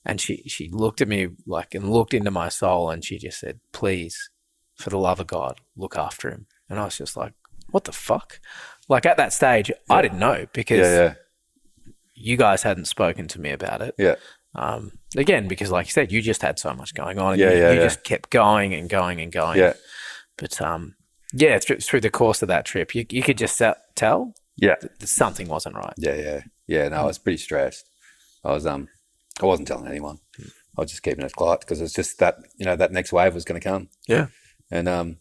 And she looked at me and looked into my soul, and she just said, please, for the love of God, look after him. And I was just like, what the fuck? Like at that stage, I didn't know because you guys hadn't spoken to me about it. Yeah. Again, because like you said, you just had so much going on. And you just kept going and going and going. Yeah. But through the course of that trip, you could just tell that something wasn't right. Yeah. No, I was pretty stressed. I wasn't telling anyone. I was just keeping it quiet because it was just that, that next wave was going to come. Yeah. And, I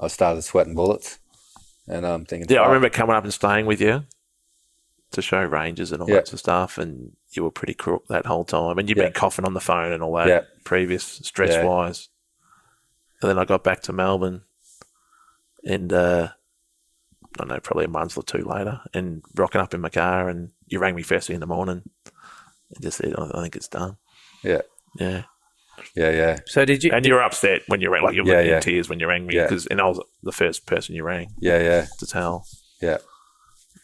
started sweating bullets and I'm thinking. Yeah, I remember coming up and staying with you to show ranges and all that sort of stuff, and you were pretty crook that whole time, and you've been coughing on the phone and all that previous stress-wise. And then I got back to Melbourne and, I don't know, probably a month or two later, and rocking up in my car, and you rang me first thing in the morning and just said, I think it's done. Yeah. Yeah. Yeah. So did you... And you were upset when you rang, like you were in tears when you rang me, and I was the first person you rang. Yeah. To tell. Yeah.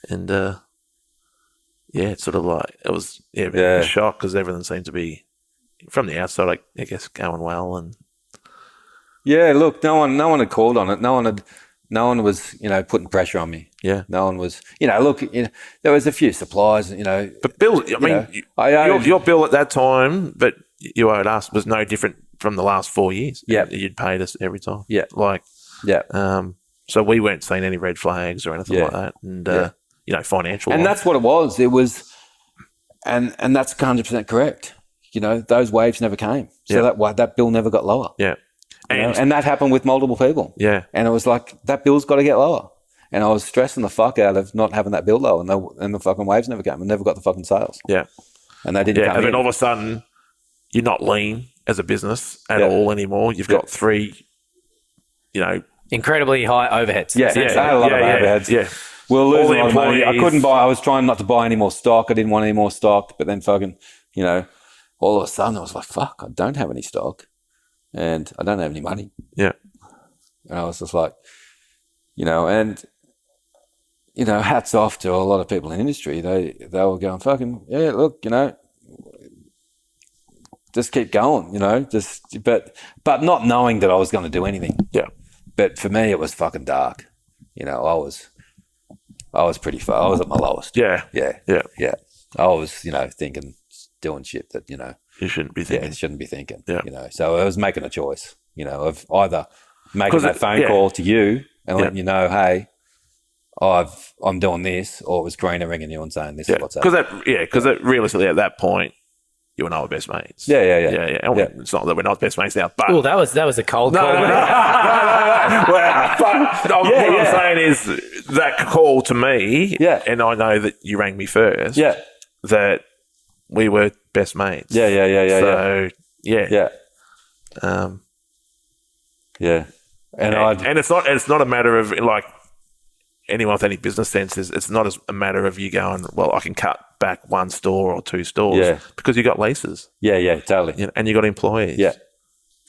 And, it's sort of like, it was a shock because everything seemed to be, from the outside, I guess, going well. And yeah, look, no one had called on it. No one was, putting pressure on me. Yeah. No one was, there was a few supplies, But bill, your bill at that time, but you owed us, was no different from the last 4 years. Yeah. You'd paid us every time. Yeah. So we weren't seeing any red flags or anything like that. And, financial. And that's what it was. It was, and that's 100% correct. Those waves never came. So that bill never got lower. Yeah. And that happened with multiple people. Yeah. And it was like, that bill's got to get lower. And I was stressing the fuck out of not having that bill low, and the fucking waves never came. I never got the fucking sales. Yeah. And they didn't come and in. then all of a sudden, you're not lean as a business at all anymore. You've got three, incredibly high overheads. I had a lot of overheads. Yeah. We were losing a lot of money. I employees. couldn't buy. I was trying not to buy any more stock. I didn't want any more stock. But then fucking, all of a sudden I was like, fuck, I don't have any stock. And I don't have any money. Yeah. And I was just like, hats off to a lot of people in the industry. They were going, fucking, look, just keep going, but not knowing that I was going to do anything. Yeah. But for me, it was fucking dark. I was pretty far. I was at my lowest. Yeah. I was, thinking, doing shit that, you shouldn't be thinking. shouldn't be thinking. Yeah. So I was making a choice, of either making that phone call to you and letting you know, hey, I'm doing this, or it was Karina ringing you and saying this is what's happening. Because realistically at that point, you and I were best mates. Yeah. It's not that we're not best mates now, but that was a cold call. No. But what I'm saying is that call to me, and I know that you rang me first. That we were best mates. So and it's not a matter of like anyone with any business sense it's not a matter of you going, well, I can cut back one store or two stores because you got leases. Totally. And you got employees.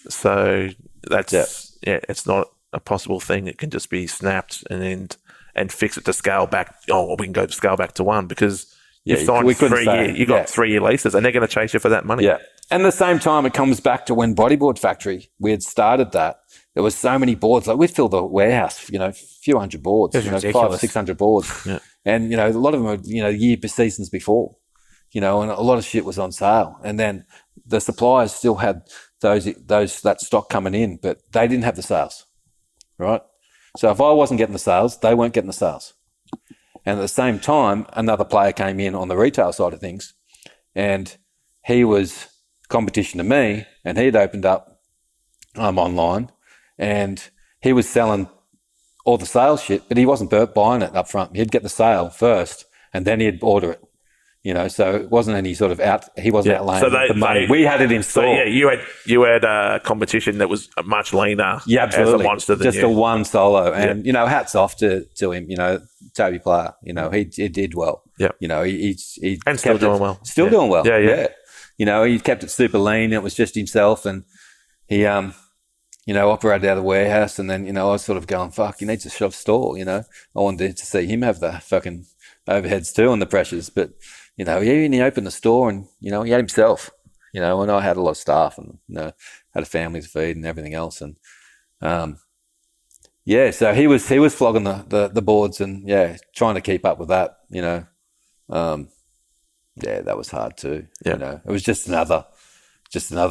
So that's it's not a possible thing. It can just be snapped and fix it to scale back. Oh, we can go scale back to one because you signed 3 year. You got 3 year leases, and they're going to chase you for that money. And at the same time, it comes back to when Bodyboard Factory, we had started that. There was so many boards. Like we filled the warehouse, a few hundred boards, 500 or 600 boards. And, a lot of them were, year seasons before, and a lot of shit was on sale. And then the suppliers still had that stock coming in, but they didn't have the sales, right? So if I wasn't getting the sales, they weren't getting the sales. And at the same time, another player came in on the retail side of things, and he was competition to me, and he'd opened up online, and he was selling all the sales shit, but he wasn't buying it up front. He'd get the sale first, and then he'd order it. So it wasn't any sort of he wasn't outlaying the money. We had it in store. So you had a competition that was much leaner. Yeah, absolutely. As a monster than just a one solo, and hats off to him. Toby Player. He did well. Yeah. He still doing well. Still doing well. Yeah. He kept it super lean. It was just himself, and he operated out of the warehouse. And then I was sort of going, fuck, he needs a shop store. I wanted to see him have the fucking overheads too and the pressures, but. He opened the store and, he had himself, and I had a lot of staff and, had a family to feed and everything else. And, so he was flogging the boards and, trying to keep up with that, that was hard too. It was just another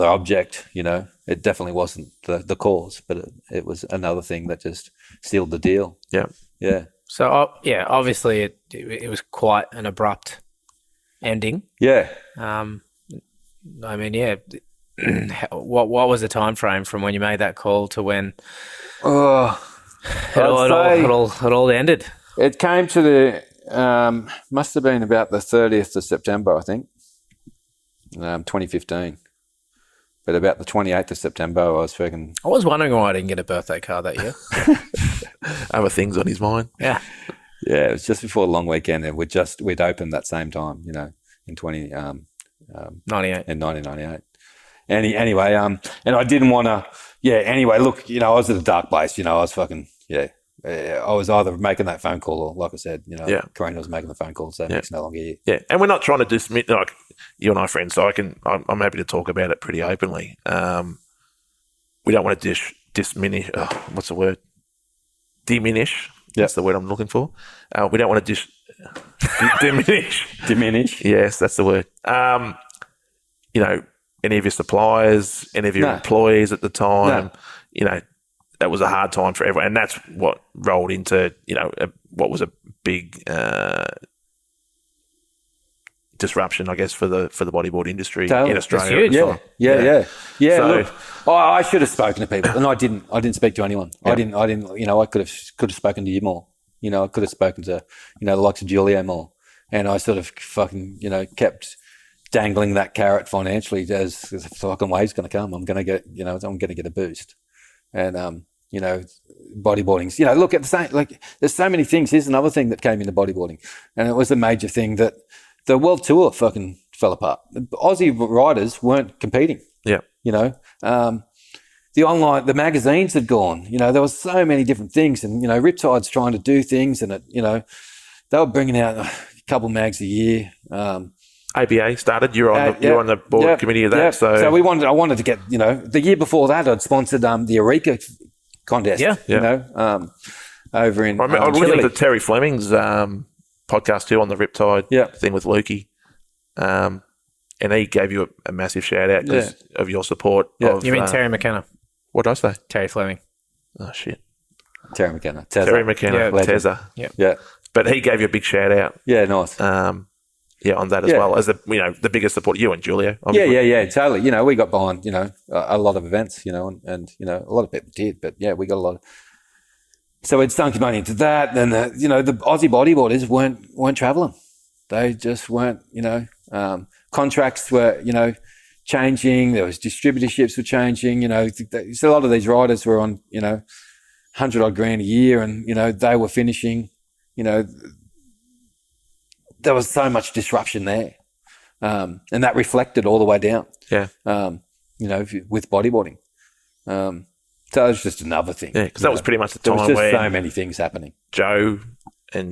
object, it definitely wasn't the cause, but it was another thing that just sealed the deal. Yeah. So, obviously it was quite an abrupt ending. What was the time frame from when you made that call to when it all ended? It came to the must have been about the 30th of September, I think, 2015. But about the 28th of September, I was wondering why I didn't get a birthday card that year. Other things on his mind. Yeah. Yeah, it was just before the long weekend, and we'd opened that same time, in 98. In 1998. Anyway, and I didn't want to. Anyway, look, I was at a dark place. I was fucking I was either making that phone call or, like I said, Karina was making the phone call, so it's no longer here. Yeah, and we're not trying to dismiss. Like you and I are friends, so I'm happy to talk about it pretty openly. We don't want to diminish. What's the word? Diminish. That's the word I'm looking for. We don't want to diminish. Diminish. Yes, that's the word. Any of your suppliers, any of your employees at the time, that was a hard time for everyone. And that's what rolled into, what was a big disruption, I guess, for the bodyboard industry in Australia. It's huge. Yeah. So, look, I should have spoken to people, and I didn't speak to anyone. I didn't. I could have spoken to you more. I could have spoken to, the likes of Julio more. And I sort of fucking, kept dangling that carrot financially as the fucking wave's going to come. I'm going to get, I'm going to get a boost. And, bodyboarding's, look at the same, like there's so many things. Here's another thing that came into bodyboarding. And it was a major thing that the world tour fucking fell apart. The Aussie riders weren't competing. Yeah. The online, the magazines had gone, there was so many different things, and, Riptide's trying to do things, and they were bringing out a couple mags a year. ABA started. You're on the board committee of that. Yeah. So I wanted to get, the year before that I'd sponsored the Eureka contest, over in I listened to Terry Fleming's podcast too on the Riptide thing with Lukey. And he gave you a massive shout out because of your support. You mean Terry McKenna? What did I say? Terry Fleming. Oh, shit. Terry McKenna. Tezza. Terry McKenna, legend. Tezza. Yeah. But he gave you a big shout out. Yeah, nice. On that as well as the biggest support. You and Julio. Obviously. Yeah, totally. We got behind, a lot of events, and a lot of people did, but yeah, we got a lot of. So we'd sunk money into that. Then the Aussie bodyboarders weren't traveling. They just weren't. Contracts were changing. There was distributorships were changing. So a lot of these riders were on 100 odd grand a year, and they were finishing. There was so much disruption there, and that reflected all the way down. Yeah. With bodyboarding. So it was just another thing. Yeah, because that was pretty much the time there was just where so many things happening. Joe and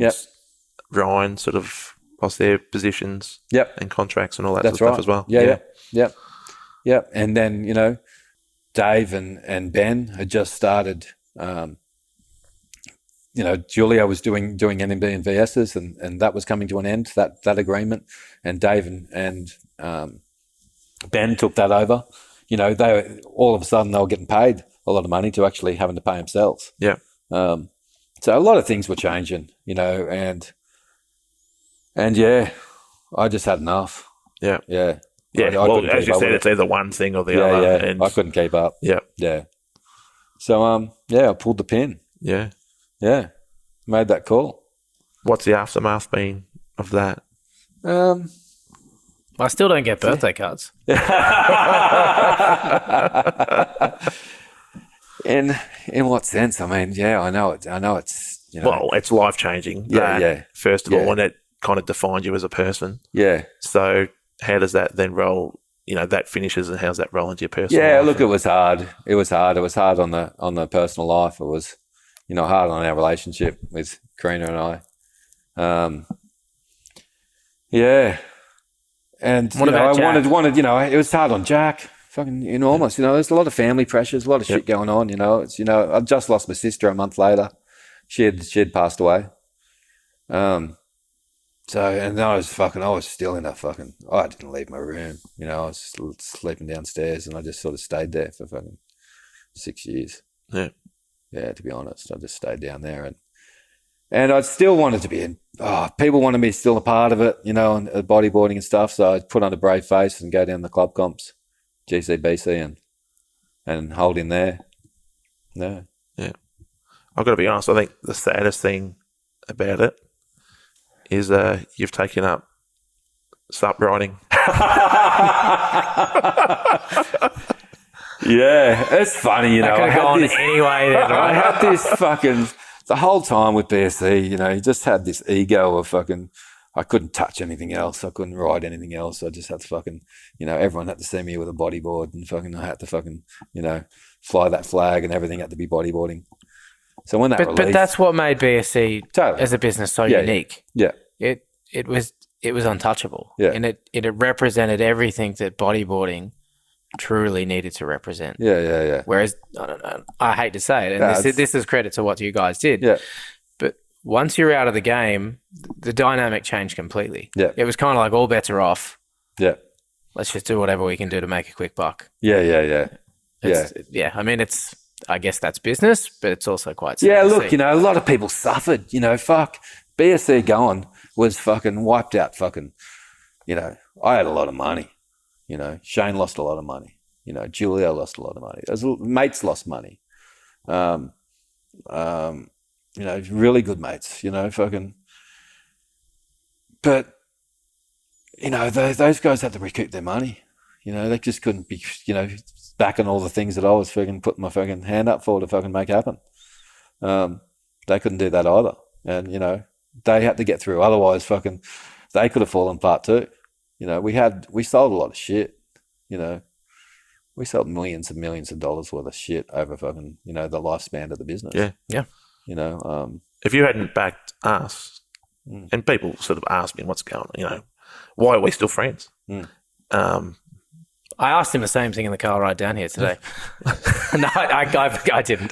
Ryan sort of lost their positions and contracts and all that sort of stuff as well. Yeah. And then, Dave and Ben had just started, Julio was doing NMB and VSs and that was coming to an end, that agreement. And Dave and Ben took that over. They all of a sudden they were getting paid a lot of money to actually having to pay themselves. Yeah. So a lot of things were changing, and I just had enough. Yeah. Yeah. Yeah. Well, as you said, it's either one thing or the other. Yeah. And I couldn't keep up. Yeah. Yeah. So, I pulled the pin. Yeah. Yeah. Made that call. What's the aftermath been of that? I still don't get birthday cards. In what sense? I mean, I know it's Well, it's life changing. Yeah. First of all, and it kind of defined you as a person. Yeah. So how does that then roll? That finishes, and how's that roll into your personal life? Yeah, look, it was hard. It was hard on the personal life. It was, hard on our relationship with Karina and I. Yeah. And what about Jack? I wanted, it was hard on Jack. Fucking enormous. There's a lot of family pressures, a lot of shit going on. It's I just lost my sister a month later. She had passed away. So and I was still in I didn't leave my room. I was sleeping downstairs, and I just sort of stayed there for fucking 6 years. Yeah. Yeah, to be honest, I just stayed down there, and I still wanted to be in. People wanted me still a part of it, and bodyboarding and stuff. So I'd put on a brave face and go down the club comps, GCBC, and hold in there. No. Yeah. I've got to be honest. I think the saddest thing about it is you've taken up sup riding. Yeah, it's funny, That could have gone anyway then, I right? had this the whole time with BSC, you just had this ego of I couldn't touch anything else. I couldn't ride anything else. I just had to everyone had to see me with a bodyboard, and I had to fly that flag, and everything had to be bodyboarding. So when that released, but that's what made BSC Totally. as a business so unique. Yeah. It was untouchable. Yeah. And it represented everything that bodyboarding truly needed to represent. Yeah. Whereas, I don't know, I hate to say it, and this is credit to what you guys did. Yeah. But once you're out of the game, the dynamic changed completely. Yeah. It was kind of like all bets are off. Yeah. Let's just do whatever we can do to make a quick buck. Yeah. Yeah. I mean, I guess that's business, but it's also quite sad. Yeah, to look, see. a lot of people suffered, fuck. BSC going was fucking wiped out fucking, I had a lot of money, Shane lost a lot of money, Julio lost a lot of money. Mates lost money. Really good mates, fucking. But, those guys had to recoup their money. They just couldn't be, backing all the things that I was fucking putting my fucking hand up for to fucking make happen. They couldn't do that either. And, they had to get through. Otherwise, fucking, they could have fallen apart too. We sold a lot of shit. We sold millions and millions of dollars worth of shit over fucking, the lifespan of the business. Yeah. If you hadn't backed us, and people sort of ask me what's going on, why are we still friends? I asked him the same thing in the car ride down here today. No, I didn't.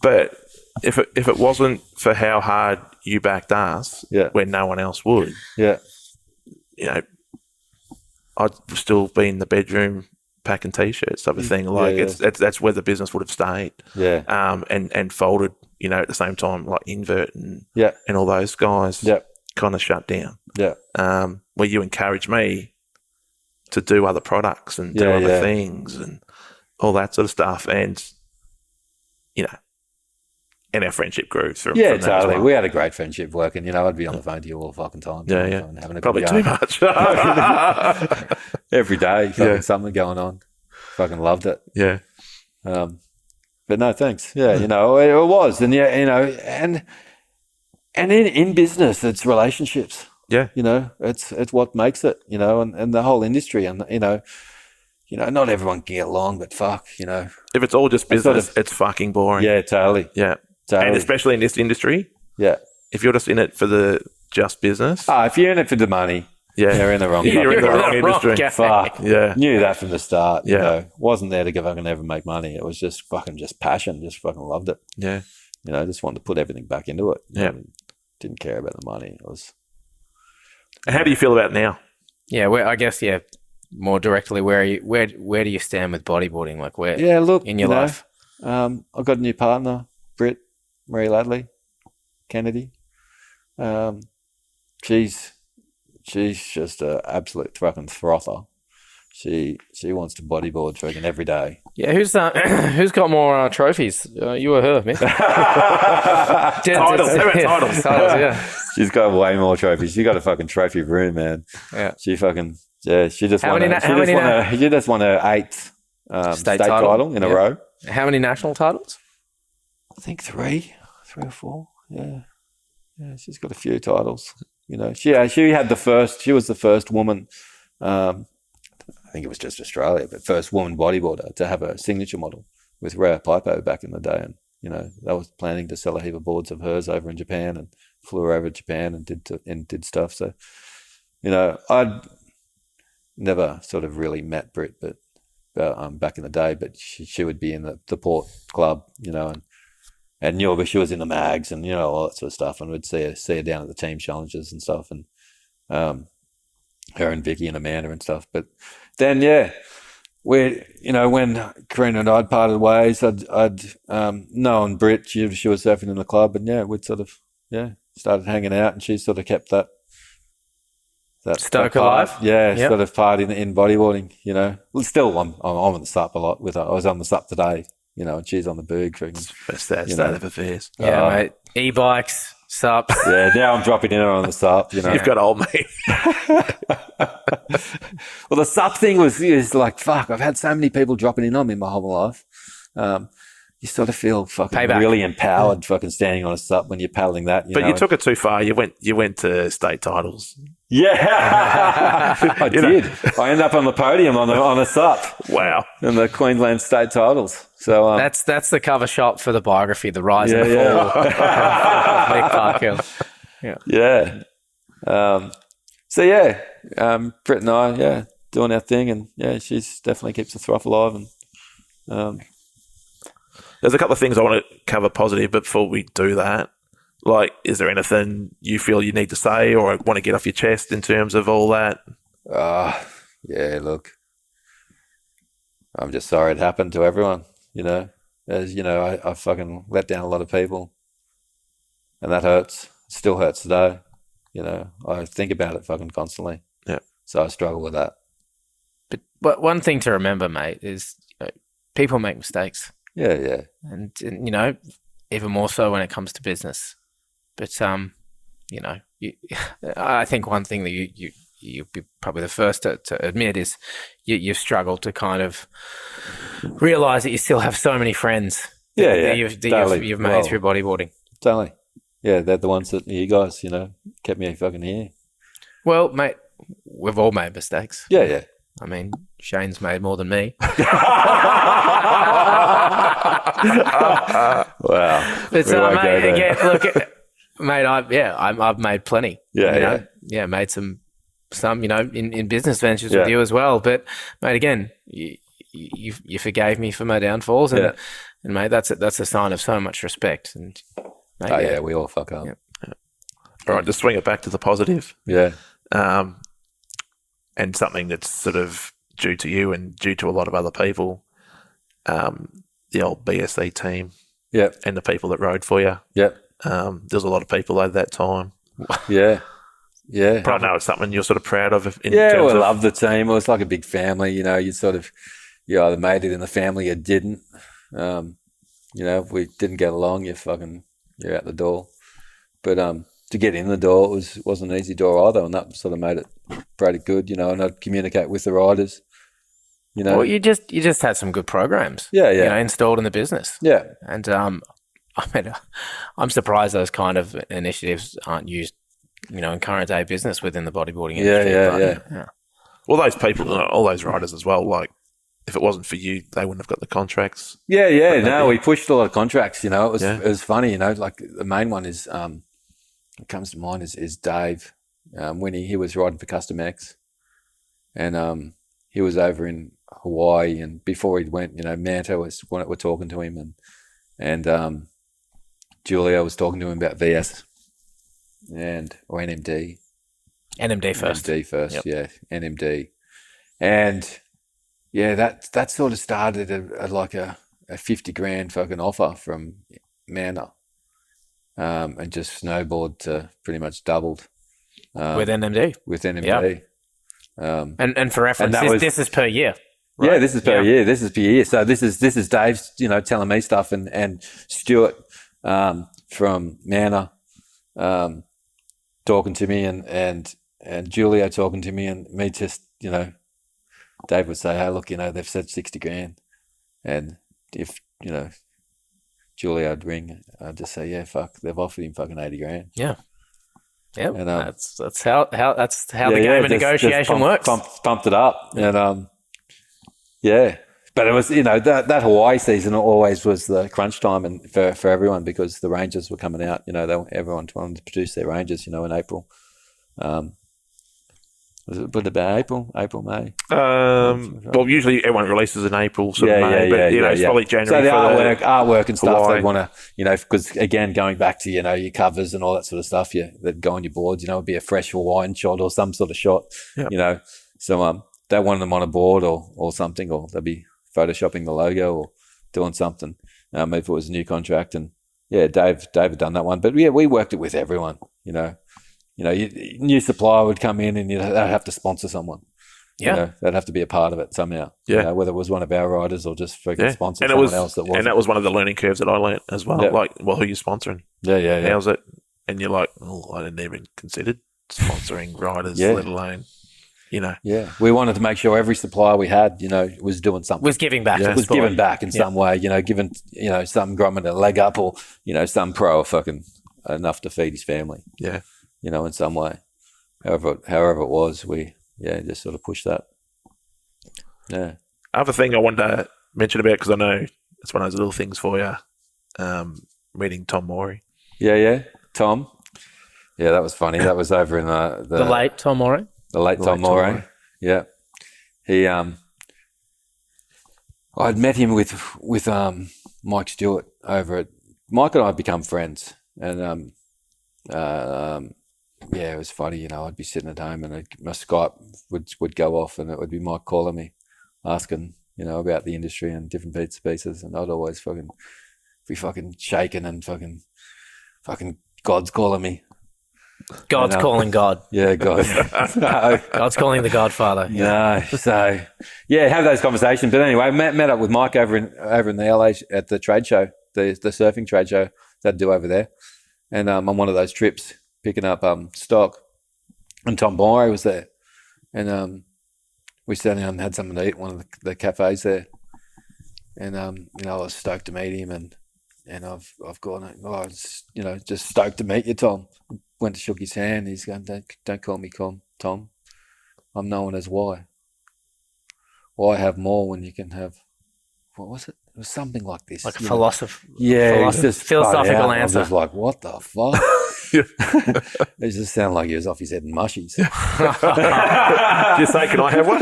But if it wasn't for how hard you backed us, when no one else would, I'd still be in the bedroom packing t-shirts type of thing. Like that's where the business would have stayed. Yeah. And folded, at the same time, like Invert and all those guys kind of shut down. Yeah. Where you encouraged me to do other products and do other things and all that sort of stuff. And, and our friendship grew from that as totally. well. We had a great friendship working. I'd be on the phone to you all the fucking time. And having a Probably good too yarn. much. Every day, something going on. Fucking loved it. Yeah. But no, thanks. Yeah, it was. And, and in business, it's relationships. Yeah. It's what makes it, and the whole industry. And, not everyone can get along, but fuck, If it's all just business, it's fucking boring. Yeah, totally. Yeah. Totally. And especially in this industry. Yeah. If you're just in it for the just business. If you're in it for the money, you're in the wrong You're in the wrong industry. Fuck. Yeah. Knew that from the start. Yeah. Wasn't there to fucking ever make money. It was just passion. Just fucking loved it. Yeah. Just wanted to put everything back into it. Yeah. Didn't care about the money. It was. And how do you feel about it now? Yeah, I guess, more directly, where do you stand with bodyboarding? Like where? Yeah, look, in your life. I've got a new partner, Britt, Marie Ladley, Kennedy. She's just an absolute fucking frother. She wants to bodyboard fucking every day. Yeah, who's got more trophies? You or her, Mick? Titles. Yeah. She's got way more trophies. She got a fucking trophy room, man. Yeah. She just won her 8th state title? title in a row. How many national titles? I think 3 or 4. Yeah. Yeah, she's got a few titles. She had the first. She was the first woman. I think it was just Australia, but first woman bodyboarder to have a signature model with Rhea Pipo back in the day. And they was planning to sell a heap of boards of hers over in Japan, and flew her over to Japan and did stuff. So, I'd never sort of really met Britt, but back in the day, but she would be in the Port Club, and knew her. She was in the mags and all that sort of stuff, and we'd see her down at the team challenges and stuff, and her and Vicky and Amanda and stuff. But then when Karina and I'd parted ways, I'd known Britt. She was surfing in the club, and we'd sort of started hanging out, and she sort of kept that stoke alive. Sort of part in bodyboarding. Still I'm on the SUP a lot with her. I was on the SUP today, and she's on the Berg. First state of affairs. Yeah, mate. E-bikes, SUP. Yeah, now I'm dropping in on the SUP. You've got old mate. Well, the SUP thing is like, fuck, I've had so many people dropping in on me my whole life. You sort of feel fucking really empowered fucking standing on a SUP when you're paddling that. You took it too far. You went to state titles. Yeah, I did. I ended up on the podium on a SUP. Wow. In the Queensland state titles. So that's the cover shot for the biography, The Rise and Fall of Mick Parkhill. Yeah. Britt and I, doing our thing, and she's definitely keeps the thruff alive. And there's a couple of things I want to cover positive before we do that. Like, is there anything you feel you need to say or want to get off your chest in terms of all that? Look, I'm just sorry it happened to everyone, As I fucking let down a lot of people, and that hurts. It still hurts today. I think about it fucking constantly. Yeah. So I struggle with that. But one thing to remember, mate, is people make mistakes. Yeah. And even more so when it comes to business. But I think one thing that you'd be probably the first to admit is you've struggled to kind of realise that you still have so many friends that you've made through bodyboarding. Totally. Yeah, they're the ones that you guys, kept me fucking here. Well, mate, we've all made mistakes. Yeah. I mean, Shane's made more than me. Wow. But mate, again, look, mate, I've made plenty. Made some in business ventures with you as well. But mate, again, you forgave me for my downfalls, and mate, that's a sign of so much respect. And mate, we all fuck up. Yeah. All right, just swing it back to the positive. Yeah. And something that's sort of due to you and due to a lot of other people, the old BSE team Yep. and the people that rode for you. Yep. There's a lot of people at that time. Yeah. Yeah. But I know it's something you're sort of proud of. We love the team. It was like a big family, you know. You either made it in the family or didn't. If we didn't get along, you're out the door. But to get in the door, wasn't an easy door either, and that sort of made it pretty good, you know. And I'd communicate with the riders, you know. Well, you just had some good programs, Yeah. you know, installed in the business. Yeah. And I'm surprised those kind of initiatives aren't used, you know, in current day business within the bodyboarding industry. Yeah. Well, those people, all those riders as well, like, if it wasn't for you, they wouldn't have got the contracts. Yeah. No, we pushed a lot of contracts, you know. It was funny, you know, like the main one is, it comes to mind is Dave, when he was riding for Custom X, and he was over in Hawaii, and before he went, you know, Manta were talking to him, and Julia was talking to him about VS or NMD. NMD first. NMD first, Yep. yeah, NMD, and yeah, that sort of started like a 50 grand fucking offer from Manta. And just snowboard to pretty much doubled with NMD. With NMD. Yep. And for reference, this is per year. Right? Yeah, this is per year. This is per year. So this is Dave's, you know, telling me stuff, and Stuart from Mana talking to me, and Julio talking to me, and me just, you know, Dave would say, hey, look, you know, they've said 60 grand, and if, you know, Julia would ring, I'd just say, yeah, fuck, they've offered him fucking 80 grand. Yeah. Yeah. And, that's how the game of negotiation works. Pumped it up. And yeah. But it was, you know, that Hawaii season always was the crunch time and for everyone, because the Rangers were coming out, you know, everyone wanted to produce their Rangers, you know, in April. Was it about April, May? Well, usually everyone releases in April, sort of May, but it's probably January. So the for artwork and stuff, Hawaii. they'd want to, you know, because again, going back to, you know, your covers and all that sort of stuff, that go on your boards, you know, it'd be a fresh Hawaiian shot or some sort of shot, you know. So they wanted them on a board or something, or they'd be photoshopping the logo or doing something. Maybe if it was a new contract, and Dave had done that one, but yeah, we worked it with everyone, you know. You know, new supplier would come in and they'd have to sponsor someone. Yeah. You know, they'd have to be a part of it somehow. Yeah. You know, whether it was one of our riders or just freaking sponsor someone else that was. And that was one of the learning curves that I learnt as well. Yeah. Like, well, who are you sponsoring? Yeah. How's it? And you're like, oh, I didn't even consider sponsoring riders, let alone, you know. Yeah. We wanted to make sure every supplier we had, you know, was doing something. Was giving back. Was giving back in some way, you know, giving, you know, some grumming a leg up, or, you know, some pro fucking enough to feed his family. Yeah. You know, in some way. However it was, we just sort of pushed that. Yeah. Other thing I wanted to mention about, because I know it's one of those little things for you, meeting Tom Morey. Yeah. Tom. Yeah, that was funny. That was over in the late Tom Morey. The late Tom Morey. Yeah. He I'd met him with Mike Stewart over at Mike, and I had become friends, and it was funny, you know. I'd be sitting at home and my Skype would go off, and it would be Mike calling me, asking, you know, about the industry and different bits and pieces, and I'd always be shaking, and fucking God's calling me. God's calling God. Yeah, God. God's calling the Godfather. Yeah. No, so have those conversations. But anyway, met up with Mike over in the LA at the trade show, the surfing trade show they'd do over there, and on one of those trips, picking up stock, and Tom Morey was there, and we sat down and had something to eat at one of the cafes there, and you know, I was stoked to meet him, and I've gone, you know, just stoked to meet you, Tom. Went to shook his hand. He's going, don't call me Tom. I'm known as Why. Why have more when you can have, what was it? It was something like this. Like a philosophical philosophical answer. I was just like, what the fuck? It just sounded like he was off his head in mushies. Just say, can I have one?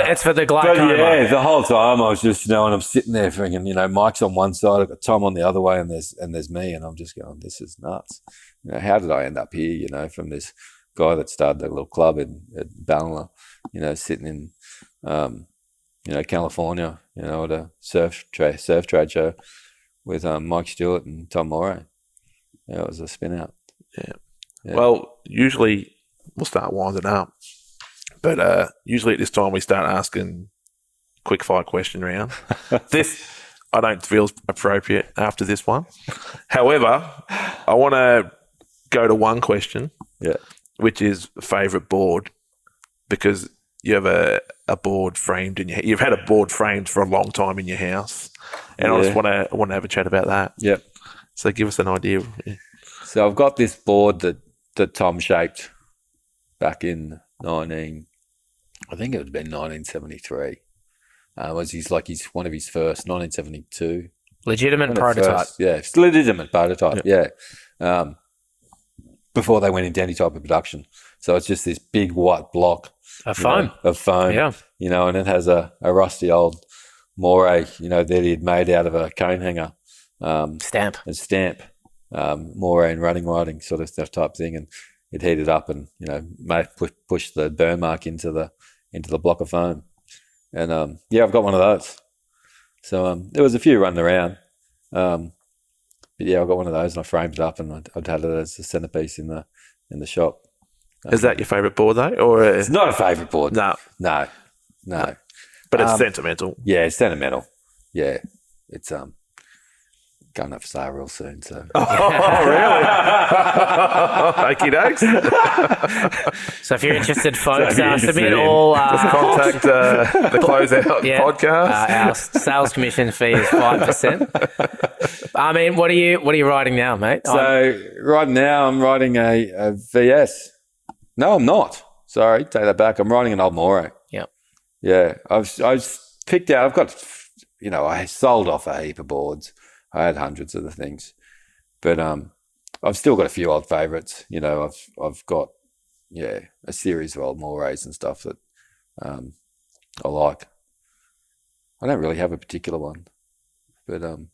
It's for the glaucoma. But yeah, the whole time I was just, you know, and I'm sitting there thinking, you know, Mike's on one side, I've got Tom on the other way, and there's me, and I'm just going, this is nuts. You know, how did I end up here? You know, from this guy that started a little club at Ballina, sitting in, California, at a surf trade show with Mike Stewart and Tom Moray. Yeah, it was a spin out. Yeah. Well, usually we'll start winding up, but usually at this time we start asking quick fire question round. This I don't feel appropriate after this one. However, I want to go to one question, which is favourite board, because you have a board framed you've had a board framed for a long time in your house, and I just want to have a chat about that. Yep. So give us an idea. So I've got this board that Tom shaped back in I think it would have been 1973. Was one of his first, 1972. Legitimate prototype. It's legitimate prototype. Yep. Yeah. Before they went into any type of production. So it's just this big white block of foam. Yeah. And it has a rusty old moray, that he'd made out of a cone hanger. Stamp. A stamp. Moray and running riding sort of stuff type thing. And it heated up and, push the burn mark into the block of foam. And, I've got one of those. So there was a few running around. But I've got one of those and I framed it up and I'd had it as a centerpiece in the shop. Is that your favourite board though, or it's not a favourite board? No. But it's sentimental. Yeah, it's sentimental. Yeah, it's going up for sale real soon. So. Oh, really? Okie dokes. So if you're interested, folks, submit all. Just contact the Closeout Podcast. Our sales commission fee is 5%. I mean, what are you riding now, mate? So right now I'm riding a VS. No, I'm not. Sorry, take that back. I'm riding an old Moray. Yep. Yeah, I've picked out. I've got, I sold off a heap of boards. I had hundreds of the things, but I've still got a few old favourites. I've got a series of old Morays and stuff that I like. I don't really have a particular one, but I'm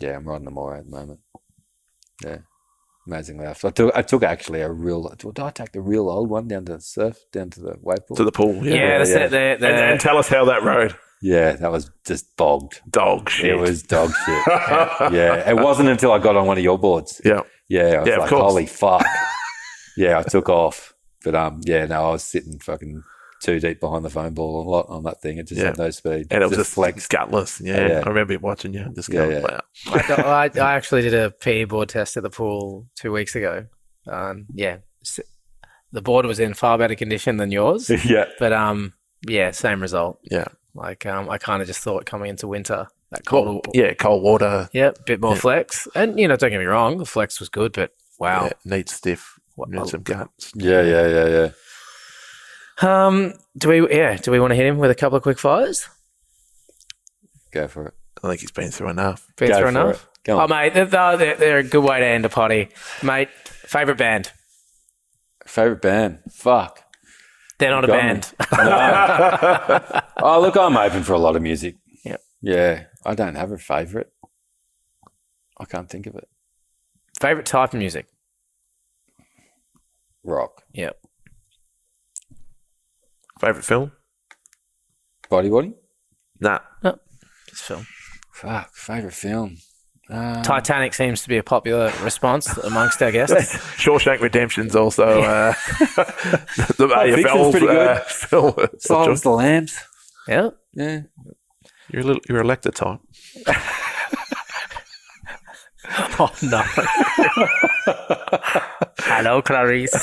riding a Moray at the moment. Yeah, amazingly. I took actually a real. Did I take the real old one down to the wave pool? To the pool. Yeah. And tell us how that rode. Yeah, that was just bogged. Dog shit. It was dog shit. Yeah. It wasn't until I got on one of your boards. Yeah. Yeah, I was of course. holy fuck. Yeah, I took off. But I was sitting fucking too deep behind the foam ball a lot on that thing. It just had no speed. And it was just flex gutless. Yeah. I remember watching you. Just going, wow. I actually did a PE board test at the pool 2 weeks ago. The board was in far better condition than yours. Yeah. But same result. Yeah. I kind of just thought coming into winter, that cold water. Yeah, bit more flex. And, don't get me wrong, the flex was good, but wow. Yeah, needs stiff. Needs some guts. Yeah. Do we want to hit him with a couple of quick fires? Go for it. I think he's been through enough. Go on. Oh, mate, they're a good way to end a potty. Mate, favourite band? Favourite band? Fuck. They're not a band. No. Oh, look, I'm open for a lot of music. Yep. Yeah, I don't have a favourite. I can't think of it. Favourite type of music? Rock. Yep. Favourite film? Bodyboarding? Nah. No, just film. Fuck, favourite film. Titanic seems to be a popular response amongst our guests. Shawshank Redemption's also the AFL's pretty good. Film. Silence the Lambs. Yeah. Yeah. You're elected type. Oh no. Hello, Clarice.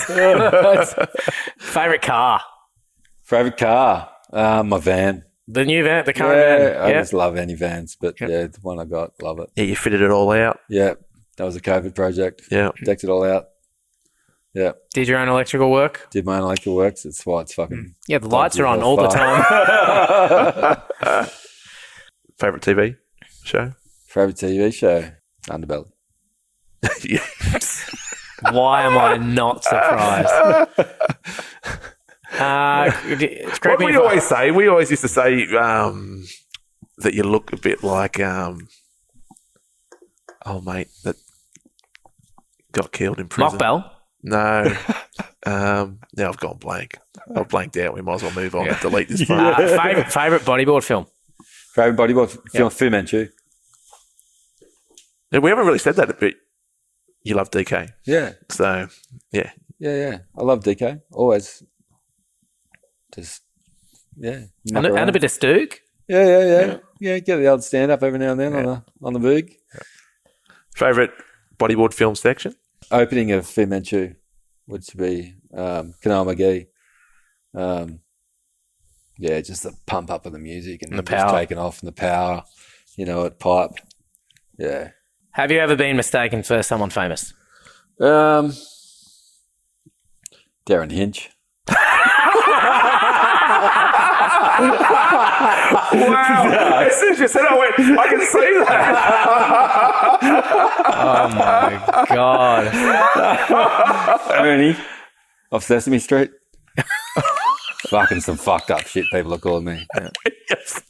Favourite car? Favourite car? My van. The new van, the current van. I just love any vans, but the one I got, love it. Yeah, you fitted it all out. Yeah, that was a COVID project. Yeah. Decked it all out. Yeah. Did your own electrical work? Did my own electrical works. That's why it's fucking... Yeah, the lights are on all the time. Favourite TV show? Favourite TV show? Underbelly. Why am I not surprised? What we always say, we always used to say that you look a bit like mate that got killed in prison. Mock Bell? No. Now I've gone blank. I've blanked out. We might as well move on and delete this part. Favorite bodyboard film? Favourite bodyboard film, Fu Manchu. Yeah, we haven't really said that, but you love DK. Yeah. So, yeah. Yeah. I love DK. Always. Just, yeah. And a bit of Stoog. Yeah. Get the old stand up every now and then on the boog. Favourite bodyboard film section? Opening of Fu Manchu would be Canal McGee. Just the pump up of the music and the just power. taking off and the power, at pipe. Yeah. Have you ever been mistaken for someone famous? Darren Hinch. Wow. As soon as you said I went, I can see that. Oh my God. Ernie off Sesame Street. Fucking some fucked up shit people are calling me. Yes.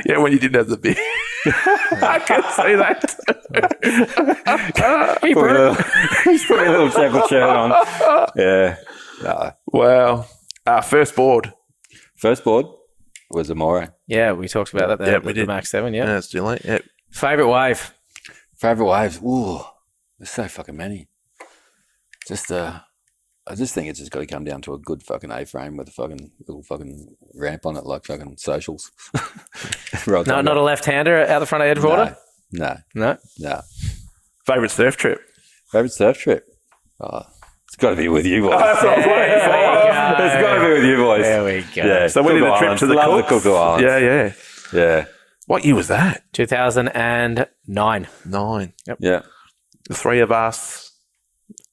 Yeah, when you didn't have the beard. I can see that. He's putting a little chapel shirt on. Yeah. No. Wow. First board. First board was Amore. Yeah, we talked about that there. Yeah, we the did. Max 7, Yeah, yeah. it's too late. Yeah. Favorite wave? Favorite waves? Ooh, there's so fucking many. I just think it's just got to come down to a good fucking A-frame with a fucking little fucking ramp on it, like fucking socials. Not a left-hander out the front of Edgewater? No. Favourite surf trip? Favorite surf trip? Oh, it's got to be with you boys. That's what I was waiting for. It's got to be with you boys. There we go. Yeah. So we did a trip to the Cuckoo Islands. Yeah. Yeah. What year was that? 2009. 9. Yeah. The three of us,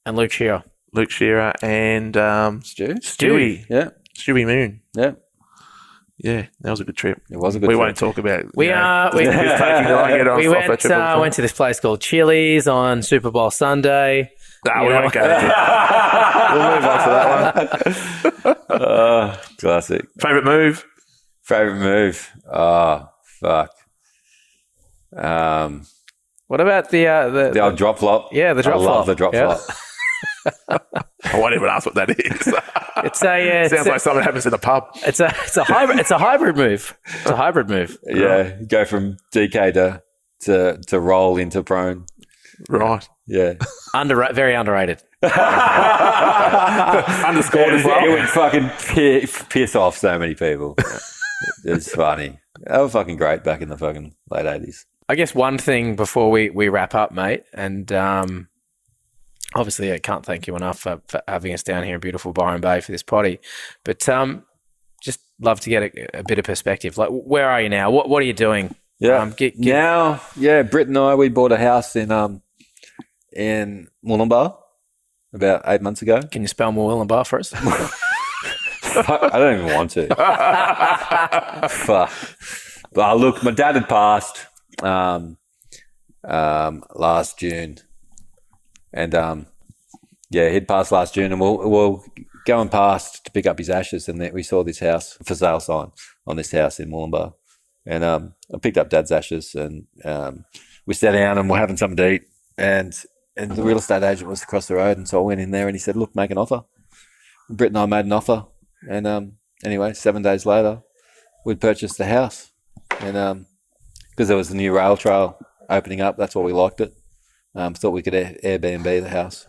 And Luke Shearer. Luke Shearer and Stewie. Yeah. Stewie Moon. Yeah. Yeah, that was a good trip. It was a good We trip. won't talk about We went went to this place called Chili's on Super Bowl Sunday. No, we won't go into it. We'll move on to that one. Classic. Favourite move? Favorite move? Oh, fuck. What about The old drop flop. Yeah, the drop I love flop. the drop Yeah. flop. I won't even ask what that is. It's Sounds like something happens in a pub. it's a hybrid move. It's a hybrid move. Yeah, go from DK to roll into prone. Right. Yeah. Very underrated. Underscored as well. It would fucking piss off so many people. It's funny. They were fucking great back in the fucking late 80s. I guess one thing before we wrap up, mate, and obviously I can't thank you enough for having us down here in beautiful Byron Bay for this potty, but just love to get a bit of perspective. Like, where are you now? What are you doing? Yeah. Now, Britt and I, we bought a house in Moolumbar about 8 months ago. Can you spell Moolumbar for us? I don't even want to. Fuck. But look, my dad had passed last June, and he'd passed last June, and we're going past to pick up his ashes, and we saw this house for sale sign on this house in Moolumbar, and I picked up Dad's ashes, and we sat down and we're having something to eat, and the real estate agent was across the road, and so I went in there and he said, "Look, make an offer." And Britt and I made an offer, and anyway, 7 days later, we'd purchased the house, and because there was a new rail trail opening up, that's why we liked it. Thought we could Airbnb the house,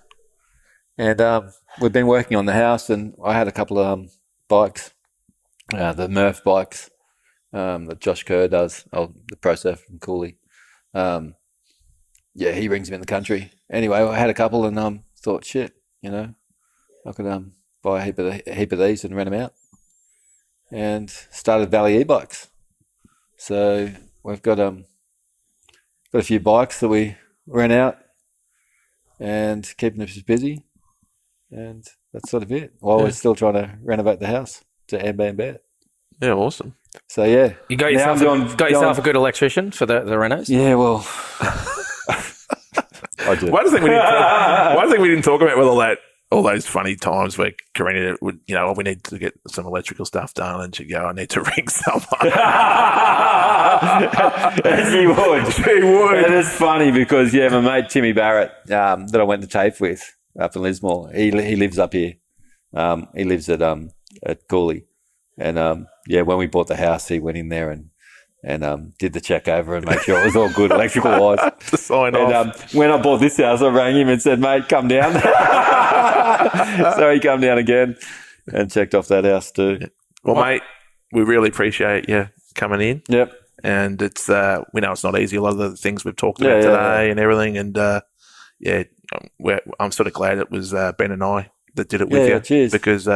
and we've been working on the house, and I had a couple of bikes, the Murph bikes that Josh Kerr does, the Pro Surf from Cooley. He brings them in the country. Anyway, I had a couple, and thought, shit, I could buy a heap of these and rent them out, and started Valley e-bikes. So we've got a few bikes that we rent out and keeping us busy, and that's sort of it. While we're still trying to renovate the house to Airbnb it. Yeah, awesome. So yeah, You got yourself a good electrician for the renos? Yeah, well, I do. Why do you think we didn't talk about all those funny times where Karina would, we need to get some electrical stuff done, and she'd go, "I need to ring someone." She would. She would. And it's funny because my mate Timmy Barrett that I went to TAFE with up in Lismore, he lives up here. He lives at at Cooley. And when we bought the house, he went in there and did the check over and make sure it was all good electrical wise. To sign off. And when I bought this house, I rang him and said, "Mate, come down." So he come down again and checked off that house too. Yeah. Well, mate, we really appreciate you coming in. Yep. And it's we know it's not easy. A lot of the things we've talked about today and everything. And I'm sort of glad it was Ben and I that did it with you. Cheers. Because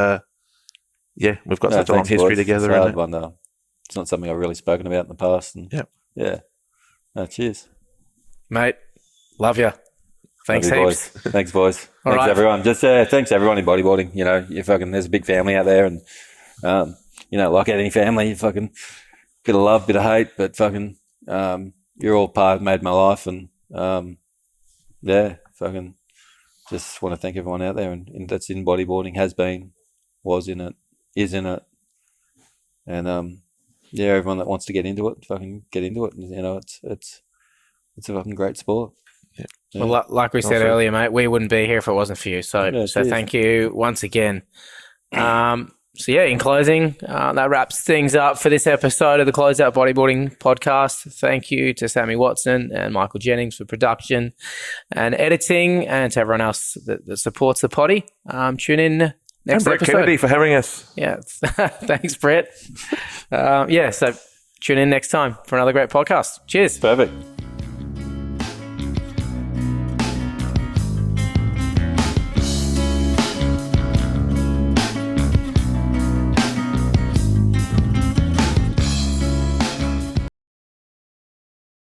we've got such a long history together. It's a hard one, though. It's not something I've really spoken about in the past. And cheers, Mate. Love you. Thanks, love you, heaps. boys. Thanks, boys. All Thanks, right. everyone. Just thanks everyone in bodyboarding. You know, there's a big family out there, and like any family, you fucking bit of love, bit of hate, but fucking you're all made my life, and fucking just want to thank everyone out there and that's in bodyboarding, has been, was in it, is in it, and everyone that wants to get into it, fucking get into it. And, it's a fucking great sport. Yeah. Well, like we said earlier, mate, we wouldn't be here if it wasn't for you. So thank you once again. In closing, that wraps things up for this episode of the Closeout Bodyboarding Podcast. Thank you to Sammy Watson and Michael Jennings for production and editing, and to everyone else that supports the potty. Tune in next and Brett episode. Kennedy for having us. Yeah, thanks, Brett. So tune in next time for another great podcast. Cheers. Perfect.